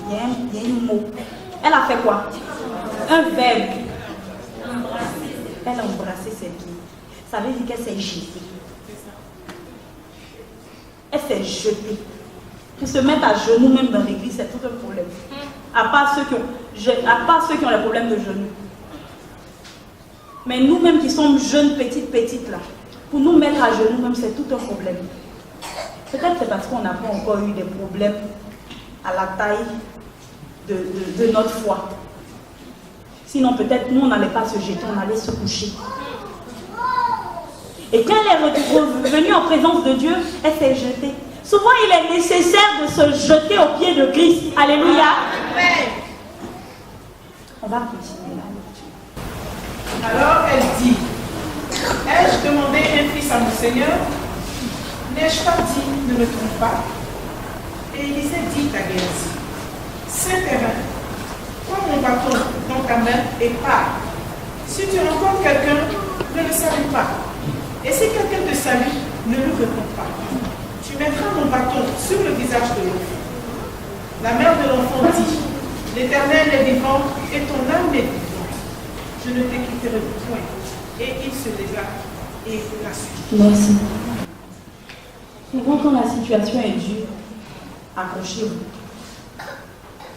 il y a un mot. Elle a fait quoi? Un verbe. Elle a embrassé ses pieds. Ça veut dire qu'elle s'est jetée. Elle s'est jetée. Pour se mettre à genoux même dans l'église, c'est tout un problème. À part ceux qui ont les problèmes de genoux. Mais nous-mêmes qui sommes jeunes, petites là, pour nous mettre à genoux même, c'est tout un problème. Peut-être c'est parce qu'on n'a pas encore eu des problèmes à la taille de notre foi. Sinon, peut-être nous, on n'allait pas se jeter, on allait se coucher. Et quand elle est revenue en présence de Dieu, elle s'est jetée. Souvent, il est nécessaire de se jeter aux pieds de Christ. Alléluia. Amen. On va continuer là. Alors elle dit, ai-je demandé un fils à mon Seigneur? N'ai-je pas dit, ne me trompe pas? Et Élisée dit à Géhazi, Saint-Terrain, prends mon bâton dans ta main et pars. Si tu rencontres quelqu'un, ne le salue pas. Et si quelqu'un te salue, ne lui réponds pas. Tu mettras mon bâton sur le visage de l'enfant. La mère de l'enfant dit, l'Éternel est vivant et ton âme est vivante. Je ne te quitterai point. Et il se leva et la suivit. Merci. Souvent quand la situation est dure, accrochez-vous.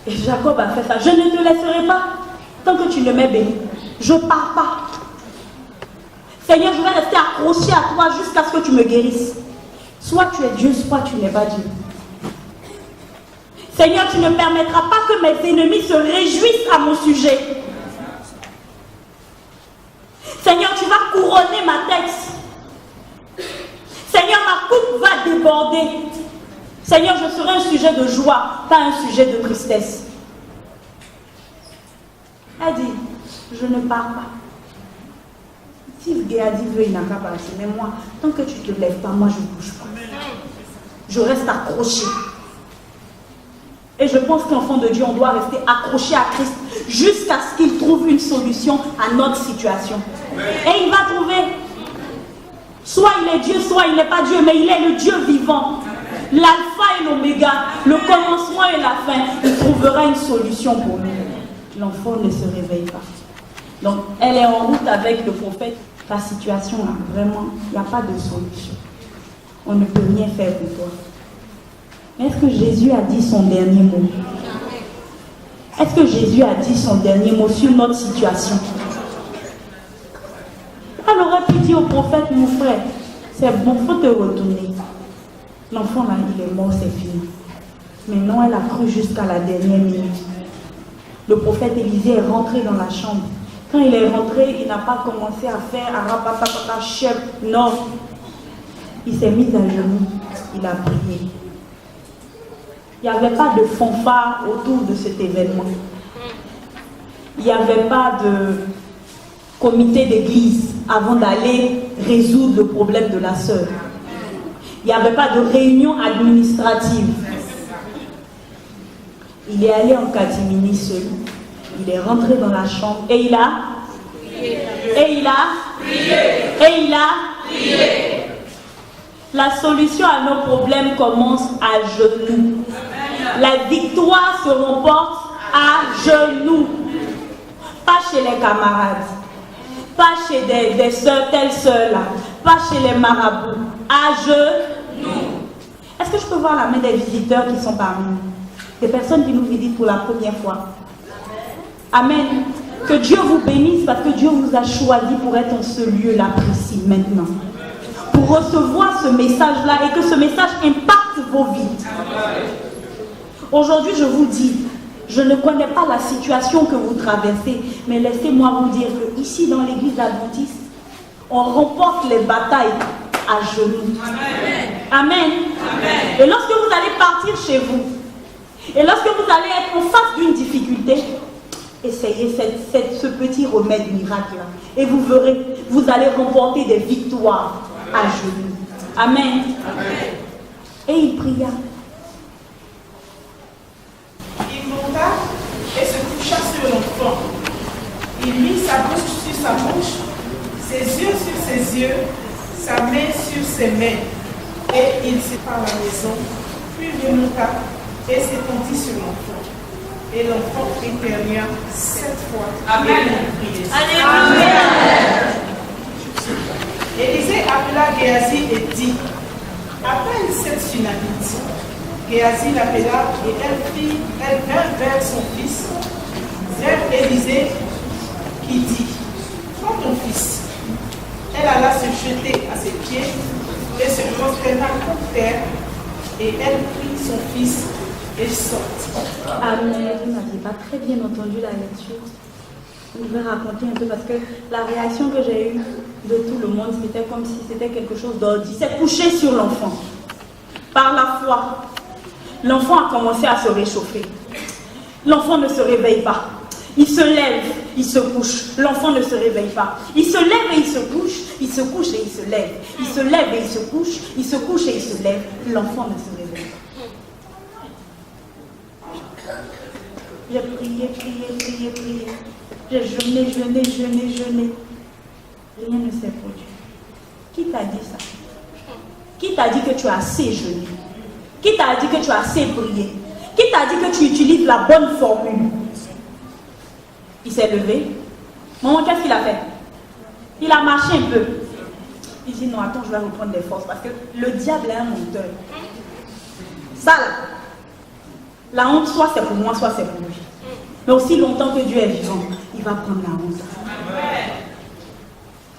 Et Jacob a fait ça. Je ne te laisserai pas tant que tu ne m'es béni. Je ne pars pas. Seigneur, je vais rester accroché à toi jusqu'à ce que tu me guérisses. Soit tu es Dieu, soit tu n'es pas Dieu. Seigneur, tu ne permettras pas que mes ennemis se réjouissent à mon sujet. Seigneur, tu vas couronner ma tête. Seigneur, ma coupe va déborder. Seigneur, je serai un sujet de joie, pas un sujet de tristesse. Elle dit, je ne pars pas. Si Géhazi veut, il n'a qu'à partir. Mais moi, tant que tu ne te lèves pas, moi je ne bouge pas. Je reste accroché. Et je pense qu'enfant de Dieu, on doit rester accroché à Christ jusqu'à ce qu'il trouve une solution à notre situation. Et il va trouver. Soit il est Dieu, soit il n'est pas Dieu, mais il est le Dieu vivant. L'alpha et l'oméga, le commencement et la fin. Il trouvera une solution pour nous. L'enfant ne se réveille pas. Donc, elle est en route avec le prophète. Ta situation là, vraiment, il n'y a pas de solution. On ne peut rien faire pour toi. Mais est-ce que Jésus a dit son dernier mot? Est-ce que Jésus a dit son dernier mot sur notre situation? Elle aurait pu dire au prophète, mon frère, c'est bon, il faut te retourner. L'enfant là, il est mort, c'est fini. Mais non, elle a cru jusqu'à la dernière minute. Le prophète Élisée est rentré dans la chambre. Quand il est rentré, il n'a pas commencé à faire arapapapapa, chef. Non. Il s'est mis à genoux. Il a prié. Il n'y avait pas de fanfare autour de cet événement. Il n'y avait pas de comité d'église avant d'aller résoudre le problème de la sœur. Il n'y avait pas de réunion administrative. Il est allé en catimini seul. Il est rentré dans la chambre et il a prié. La solution à nos problèmes commence à genoux. La victoire se remporte à genoux. Pas chez les camarades. Pas chez des sœurs, telles sœurs là. Pas chez les marabouts. À genoux. Est-ce que je peux voir la main des visiteurs qui sont parmi nous? Des personnes qui nous visitent pour la première fois. Amen. Que Dieu vous bénisse parce que Dieu vous a choisi pour être en ce lieu-là précis maintenant. Pour recevoir ce message-là et que ce message impacte vos vies. Aujourd'hui, je vous dis, je ne connais pas la situation que vous traversez, mais laissez-moi vous dire que ici dans l'église adventiste, on remporte les batailles à genoux. Amen. Amen. Et lorsque vous allez partir chez vous, et lorsque vous allez être en face d'une difficulté, essayez ce petit remède miracle là. Et vous verrez, vous allez remporter des victoires à genoux. Amen. Amen. Et il pria. coucha sur l'enfant. Il mit sa bouche sur sa bouche, ses yeux sur ses yeux, sa main sur ses mains. Et il sépara la maison, puis remonta et s'étendit sur l'enfant. Et l'enfant éternua 7 fois. Amen. Alléluia. Élisée appela Géasi et dit, appelle cette Sunamite. Géasi l'appela et elle vint vers son fils, vers Élisée, qui dit, prends ton fils. Elle alla se jeter à ses pieds et se prosterna contre terre, et elle prit son fils et sortit. Amen. Vous n'avez pas très bien entendu la lecture. Je vais raconter un peu parce que la réaction que j'ai eue de tout le monde, c'était comme si c'était quelque chose d'ordinaire. Il s'est couché sur l'enfant. Par la foi, l'enfant a commencé à se réchauffer. L'enfant ne se réveille pas. Il se lève, il se couche. L'enfant ne se réveille pas. Il se lève et il se couche. Il se couche et il se lève. Il se lève et il se couche. Il se couche et il se lève. L'enfant ne se réveille pas. J'ai prié. J'ai jeûné. Rien ne s'est produit. Qui t'a dit ça? Qui t'a dit que tu as assez jeûné? Qui t'a dit que tu as assez prié? Qui t'a dit que tu utilises la bonne formule? Il s'est levé. Maman, qu'est-ce qu'il a fait? Il a marché un peu. Il dit non, attends, je vais reprendre des forces parce que le diable est un menteur. Ça là, la honte, soit c'est pour moi, soit c'est pour lui. Mais aussi longtemps que Dieu est vivant, il va prendre la honte.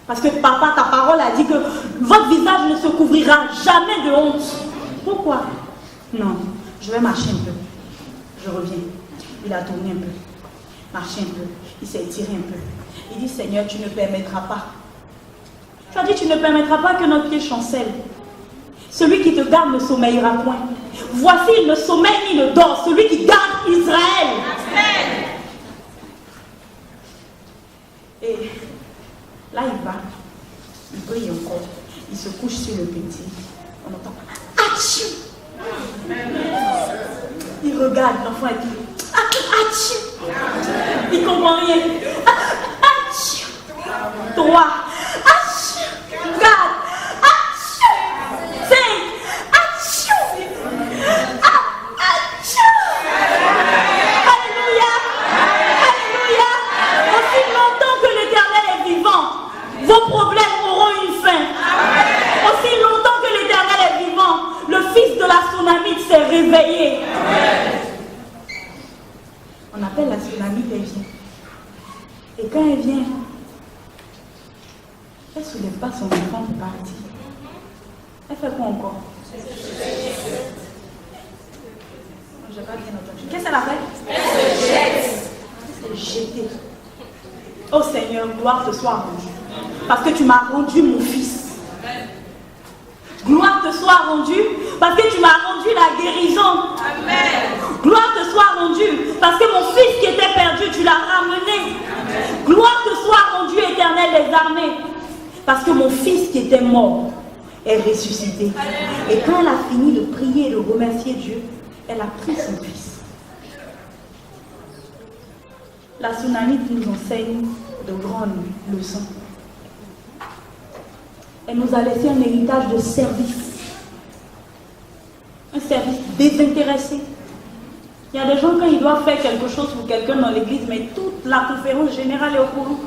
Parce que papa, ta parole a dit que votre visage ne se couvrira jamais de honte. Pourquoi? Non, je vais marcher un peu. Je reviens. Il a tourné un peu. Marché un peu. Il s'est étiré un peu. Il dit, Seigneur, tu ne permettras pas. Tu as dit, tu ne permettras pas que notre pied chancelle. Celui qui te garde ne sommeillera point. Voici, il ne sommeille ni ne dort. Celui qui garde Israël. Amen. Et là, il va. Il brille encore. Il se couche sur le petit. On entend. Atchou! Il regarde l'enfant et dit. Atchou! Il ne comprend rien. Atchou! 3. Atchou! 4. Atchou! 5. Atchou! Atchou! Alléluia! Alléluia! Aussi longtemps que l'Éternel est vivant, vos problèmes auront une fin. Aussi longtemps que l'Éternel est vivant, le fils de la Sunamite s'est réveillé. On appelle la Sunamite, elle vient. Et quand elle vient, elle ne soulève pas son enfant pour partir. Elle fait quoi encore? Je n'ai pas bien entendu. Qu'est-ce qu'elle a fait? Elle se jette. Elle s'est jetée. Oh Seigneur, gloire te soit rendue. Parce que tu m'as rendu mon fils. Gloire te soit rendue parce que tu m'as rendu la guérison. Amen. Gloire te soit rendue parce que mon fils qui était perdu, tu l'as ramené. Amen. Gloire te soit rendue, Éternel des armées, parce que mon fils qui était mort est ressuscité. Amen. Et quand elle a fini de prier et de remercier Dieu, elle a pris son fils. La Sunamite nous enseigne de grandes leçons. Elle nous a laissé un héritage de service. Un service désintéressé. Il y a des gens, quand ils doivent faire quelque chose pour quelqu'un dans l'église, mais toute la conférence générale est au courant.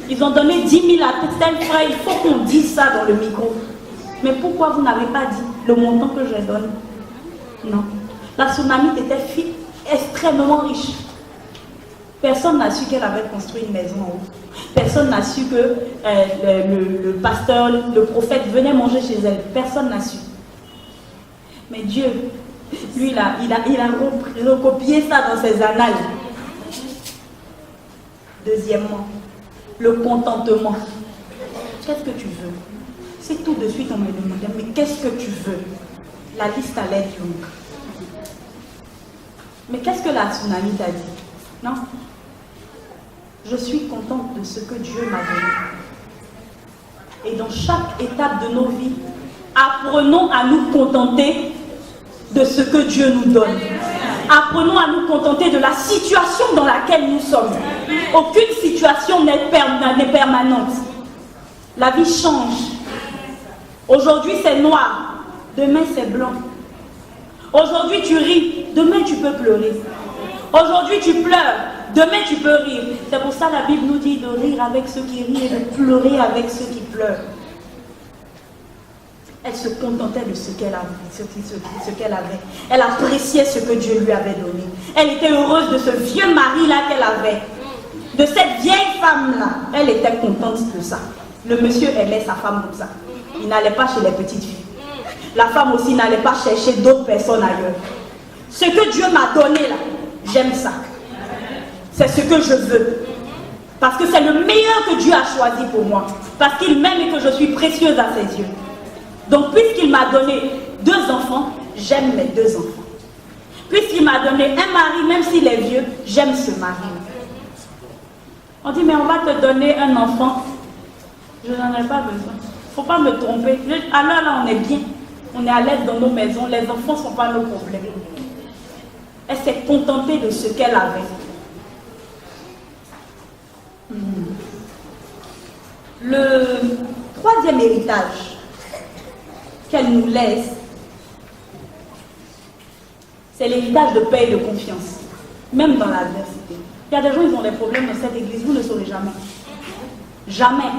Ils ont donné 10 000 à tel frère, il faut qu'on dise ça dans le micro. Mais pourquoi vous n'avez pas dit le montant que je donne? Non. La Sunamite était extrêmement riche. Personne n'a su qu'elle avait construit une maison en haut. Personne n'a su que le pasteur, le prophète venait manger chez elle. Personne n'a su. Mais Dieu, lui, il a recopié ça dans ses annales. Deuxièmement, le contentement. Qu'est-ce que tu veux? C'est tout de suite on me demandait, mais qu'est-ce que tu veux? La liste allait être longue. Mais qu'est-ce que la Sunamite a dit? Non? Je suis contente de ce que Dieu m'a donné. Et dans chaque étape de nos vies, apprenons à nous contenter de ce que Dieu nous donne. Apprenons à nous contenter de la situation dans laquelle nous sommes. Aucune situation n'est permanente. La vie change. Aujourd'hui c'est noir, demain c'est blanc. Aujourd'hui tu ris, demain tu peux pleurer. Aujourd'hui tu pleures, demain tu peux rire. C'est pour ça que la Bible nous dit de rire avec ceux qui rient et de pleurer avec ceux qui pleurent. Elle se contentait de ce qu'elle avait. Elle appréciait ce que Dieu lui avait donné. Elle était heureuse de ce vieux mari-là qu'elle avait. De cette vieille femme-là. Elle était contente de ça. Le monsieur aimait sa femme comme ça. Il n'allait pas chez les petites filles. La femme aussi n'allait pas chercher d'autres personnes ailleurs. Ce que Dieu m'a donné là, j'aime ça. C'est ce que je veux. Parce que c'est le meilleur que Dieu a choisi pour moi. Parce qu'il m'aime et que je suis précieuse à ses yeux. Donc puisqu'il m'a donné 2 enfants, j'aime mes 2 enfants. Puisqu'il m'a donné un mari, même s'il est vieux, j'aime ce mari. On dit mais on va te donner un enfant. Je n'en ai pas besoin. Il ne faut pas me tromper. Alors là on est bien. On est à l'aise dans nos maisons. Les enfants ne sont pas nos problèmes. Elle s'est contentée de ce qu'elle avait. Le 3e héritage qu'elle nous laisse, c'est l'héritage de paix et de confiance, même dans l'adversité. Il y a des gens, ils ont des problèmes dans cette église, vous ne le saurez jamais. Jamais.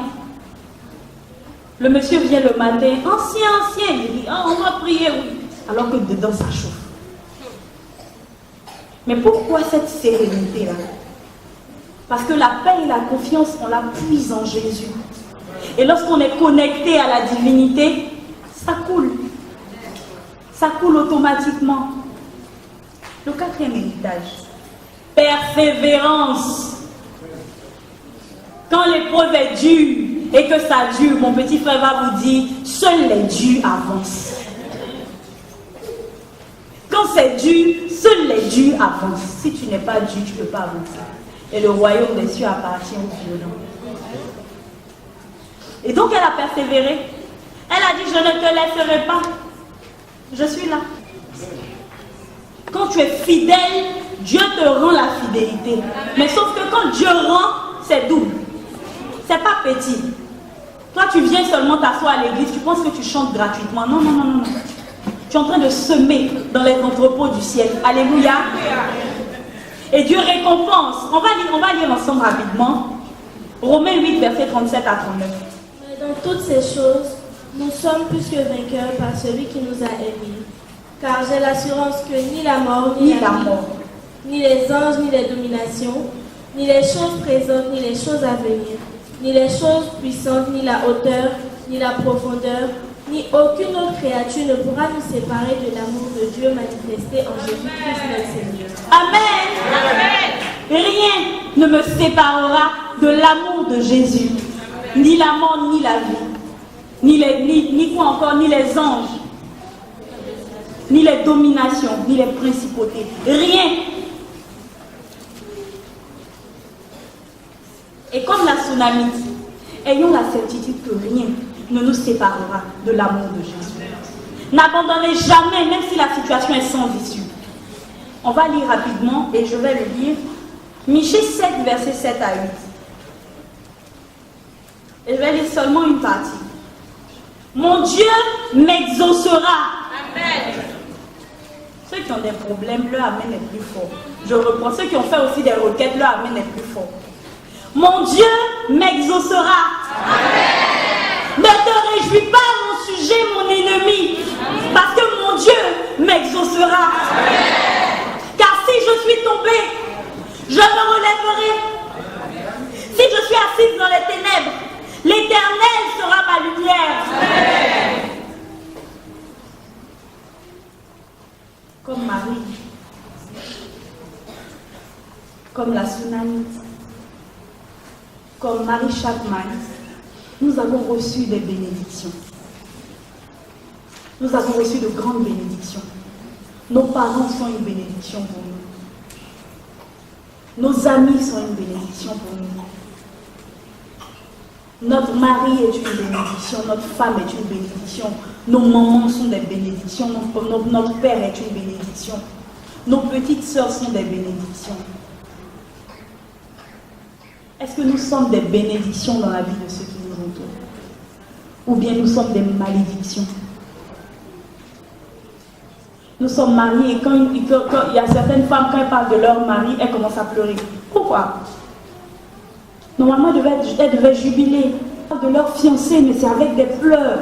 Le monsieur vient le matin, ancien, il dit, oh, on va prier, oui. Alors que dedans, ça chauffe. Mais pourquoi cette sérénité-là? Parce que la paix et la confiance, on la puise en Jésus. Et lorsqu'on est connecté à la divinité, ça coule. Ça coule automatiquement. Le 4e héritage. Persévérance. Quand l'épreuve est dure et que ça dure, mon petit frère va vous dire, seuls les durs avancent. Quand c'est dur, seuls les durs avancent. Si tu n'es pas dur, tu ne peux pas avancer. Et le royaume des cieux appartient aux violents. Et donc elle a persévéré. Elle a dit, je ne te laisserai pas. Je suis là. Quand tu es fidèle, Dieu te rend la fidélité. Mais sauf que quand Dieu rend, c'est double. C'est pas petit. Toi, tu viens seulement t'asseoir à l'église, tu penses que tu chantes gratuitement. Non, non, non, non. Tu es en train de semer dans les entrepôts du ciel. Alléluia. Et Dieu récompense. On va lire ensemble rapidement. Romains 8, versets 37 à 39. Mais dans toutes ces choses, nous sommes plus que vainqueurs par celui qui nous a aimés. Car j'ai l'assurance que ni la mort, ni la vie, ni les anges, ni les dominations, ni les choses présentes, ni les choses à venir, ni les choses puissantes, ni la hauteur, ni la profondeur, ni aucune autre créature ne pourra nous séparer de l'amour de Dieu manifesté en Jésus-Christ notre Seigneur. Amen. Amen. Rien ne me séparera de l'amour de Jésus. Ni la mort, ni la vie. Ni quoi encore, ni les anges. Ni les dominations, ni les principautés. Rien. Et comme la Sunamite, ayons la certitude que rien ne nous séparera de l'amour de Jésus. N'abandonnez jamais, même si la situation est sans issue. On va lire rapidement et je vais le lire. Michée 7, versets 7 à 8. Et je vais lire seulement une partie. Mon Dieu m'exaucera. Amen. Ceux qui ont des problèmes, leur amen est plus fort. Je reprends. Ceux qui ont fait aussi des requêtes, leur amen est plus fort. Mon Dieu m'exaucera. Amen. Ne te réjouis pas à mon sujet, mon ennemi, parce que mon Dieu m'exaucera. Car si je suis tombée, je me relèverai. Si je suis assise dans les ténèbres, l'Éternel sera ma lumière. Amen. Comme Marie, comme la Sunamite, comme Marie Chapman, nous avons reçu des bénédictions. Nous avons reçu de grandes bénédictions. Nos parents sont une bénédiction pour nous. Nos amis sont une bénédiction pour nous. Notre mari est une bénédiction, notre femme est une bénédiction. Nos mamans sont des bénédictions, notre père est une bénédiction. Nos petites sœurs sont des bénédictions. Est-ce que nous sommes des bénédictions dans la vie de ceux qui nous entourent? Ou bien nous sommes des malédictions? Nous sommes mariés et quand il y a certaines femmes, quand elles parlent de leur mari, elles commencent à pleurer. Pourquoi? Normalement, elles devaient jubiler. De leur fiancé, mais c'est avec des pleurs.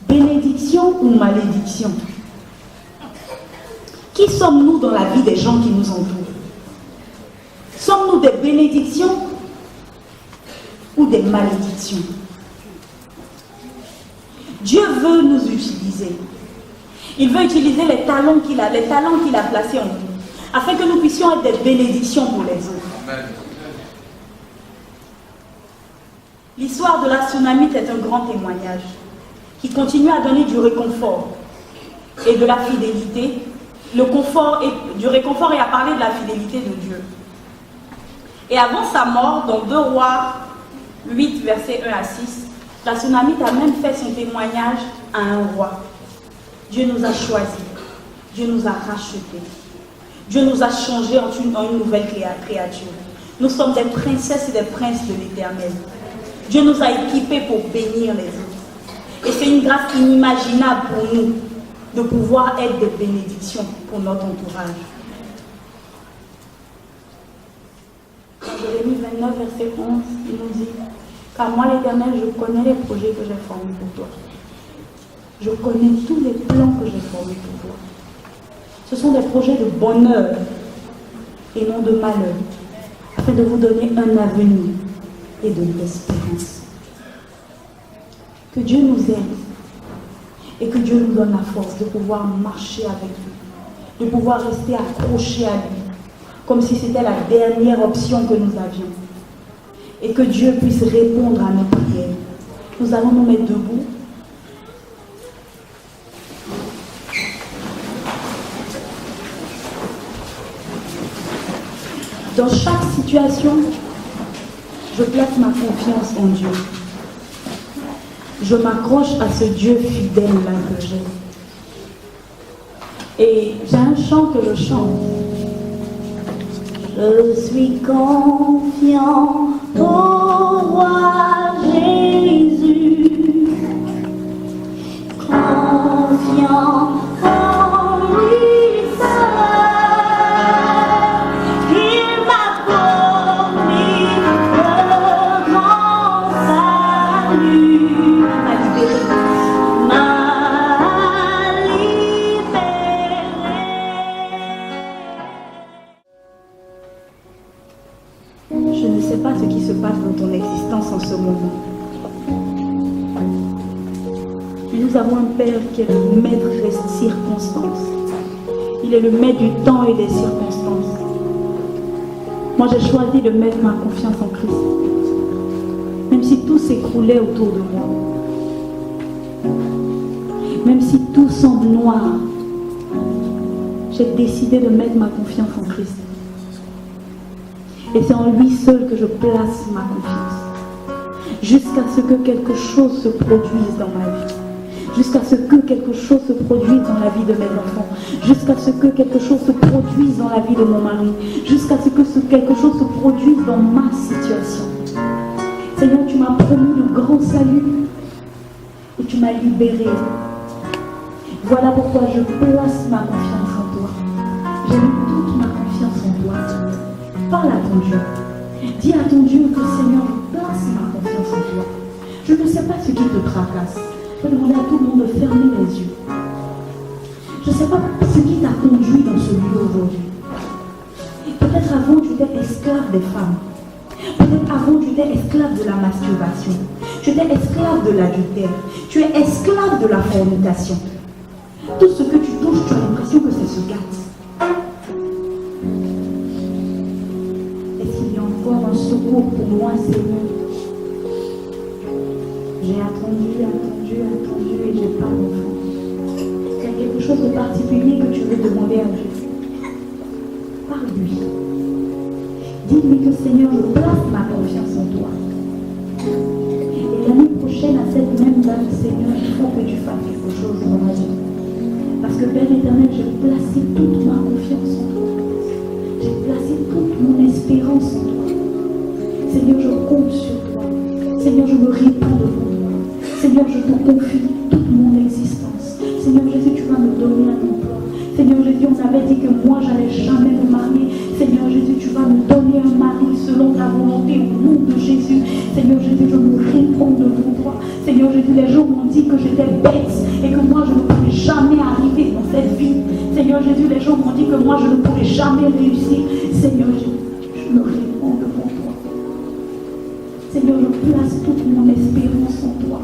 Bénédiction ou malédiction? Qui sommes-nous dans la vie des gens qui nous entourent? Sommes-nous des bénédictions ou des malédictions? Dieu veut nous utiliser. Il veut utiliser les talents qu'il a placés en nous, afin que nous puissions être des bénédictions pour les autres. Amen. L'histoire de la Tsunamite est un grand témoignage qui continue à donner du réconfort et de la fidélité. Du réconfort et à parler de la fidélité de Dieu. Et avant sa mort, dans 2 Rois 8, versets 1 à 6, la Tsunamite a même fait son témoignage à un roi. Dieu nous a choisis, Dieu nous a rachetés, Dieu nous a changés en une nouvelle créature. Nous sommes des princesses et des princes de l'Éternel. Dieu nous a équipés pour bénir les autres. Et c'est une grâce inimaginable pour nous de pouvoir être des bénédictions pour notre entourage. Dans Jérémie 29, verset 11, il nous dit: car moi, l'Éternel, je connais les projets que j'ai formés pour toi. Je connais tous les plans que j'ai formés pour toi. Ce sont des projets de bonheur et non de malheur, afin de vous donner un avenir et de l'espérance. Que Dieu nous aide et que Dieu nous donne la force de pouvoir marcher avec lui, de pouvoir rester accrochés à lui, comme si c'était la dernière option que nous avions. Et que Dieu puisse répondre à nos prières. Nous allons nous mettre debout. Dans chaque situation, je place ma confiance en Dieu. Je m'accroche à ce Dieu fidèle-là que j'ai. Et j'ai un chant que je chante. Je suis confiant au roi Jésus, confiant en lui seul. Il m'a promis le grand salut, m'a libéré. Je ne sais pas ce qui se passe dans ton existence en ce moment. Mais nous avons un Père qui est le maître des circonstances. Il est le maître du temps et des circonstances. Moi, j'ai choisi de mettre ma confiance en Christ. Même si tout s'écroulait autour de moi. Même si tout semble noir. J'ai décidé de mettre ma confiance en Christ. Et c'est en lui seul que je place ma confiance. Jusqu'à ce que quelque chose se produise dans ma vie. Jusqu'à ce que quelque chose se produise dans la vie de mes enfants. Jusqu'à ce que quelque chose se produise dans la vie de mon mari. Jusqu'à ce que quelque chose se produise dans ma situation. Seigneur, tu m'as promis le grand salut. Et tu m'as libéré. Voilà pourquoi je place ma confiance en toi. J'ai mis toute ma confiance en toi, Seigneur. Parle à ton Dieu. Dis à ton Dieu que, Seigneur, je place ma confiance en toi. Je ne sais pas ce qui te tracasse. Je peux demander à tout le monde de fermer les yeux. Je ne sais pas ce qui t'a conduit dans ce lieu aujourd'hui. Peut-être avant, tu étais esclave des femmes. Peut-être avant, tu étais esclave de la masturbation. Tu étais esclave de l'adultère. Tu es esclave de la fornication. Tout ce que tu touches, tu as l'impression que c'est ce gâte. Est-ce qu'il y a encore un secours pour moi, Seigneur? J'ai attendu et j'ai pas d'enfant. Il y a quelque chose de particulier que tu veux demander à Dieu. Parle-lui. Dis-lui que, Seigneur, je place ma confiance en toi. Et l'année prochaine, à cette même date, Seigneur, il faut que tu fasses quelque chose dans ma vie. Parce que Père éternel, j'ai placé toute ma confiance en toi. J'ai placé toute mon espérance en toi. Seigneur, je compte sur toi. Seigneur, je me répands devant toi. Seigneur, je te confie toute mon existence. Seigneur Jésus, tu vas me donner un emploi. Seigneur Jésus, on avait dit que moi, j'allais jamais me marier. Seigneur Jésus, tu vas me donner un mari selon ta volonté au nom de Jésus. Seigneur Jésus, je me répands devant toi. Seigneur Jésus, les gens m'ont dit que j'étais bête et que moi, je ne pourrais jamais arriver dans cette vie. Seigneur Jésus, les gens m'ont dit que moi, je ne pourrais jamais réussir. Seigneur Jésus, je me répands devant toi. Seigneur, je place toute mon espérance en toi.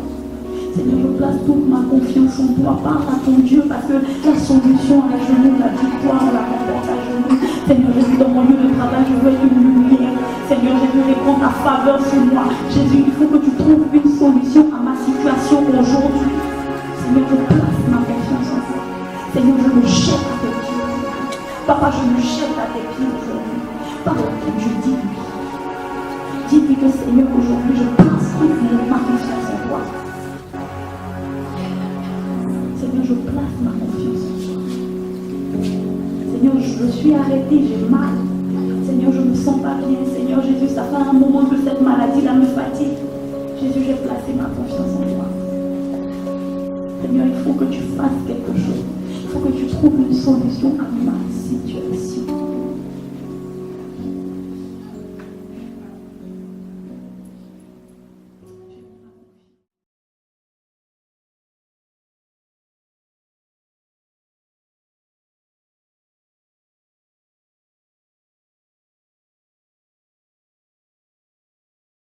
Seigneur, je place toute ma confiance en toi. Parle à ton Dieu parce que la solution à genoux, la victoire, on la remporte à genoux. Seigneur Jésus, dans mon lieu de travail, je veux une lumière. Seigneur Jésus, réponds ta faveur sur moi. Jésus, il faut que tu trouves une solution à ma situation aujourd'hui. Seigneur, je place ma confiance en toi. Seigneur, je me jette à tes pieds. Papa, je me jette à tes pieds aujourd'hui. Parle à ton Dieu, dis-lui. Dis-lui que Seigneur, aujourd'hui, je place toute ma confiance en toi. Seigneur, je place ma confiance en toi. Seigneur, je suis arrêtée, j'ai mal. Seigneur, je ne me sens pas bien. Seigneur Jésus, ça fait un moment que cette maladie-là me fatigue. Jésus, j'ai placé ma confiance en toi. Seigneur, il faut que tu fasses quelque chose. Il faut que tu trouves une solution à ma situation.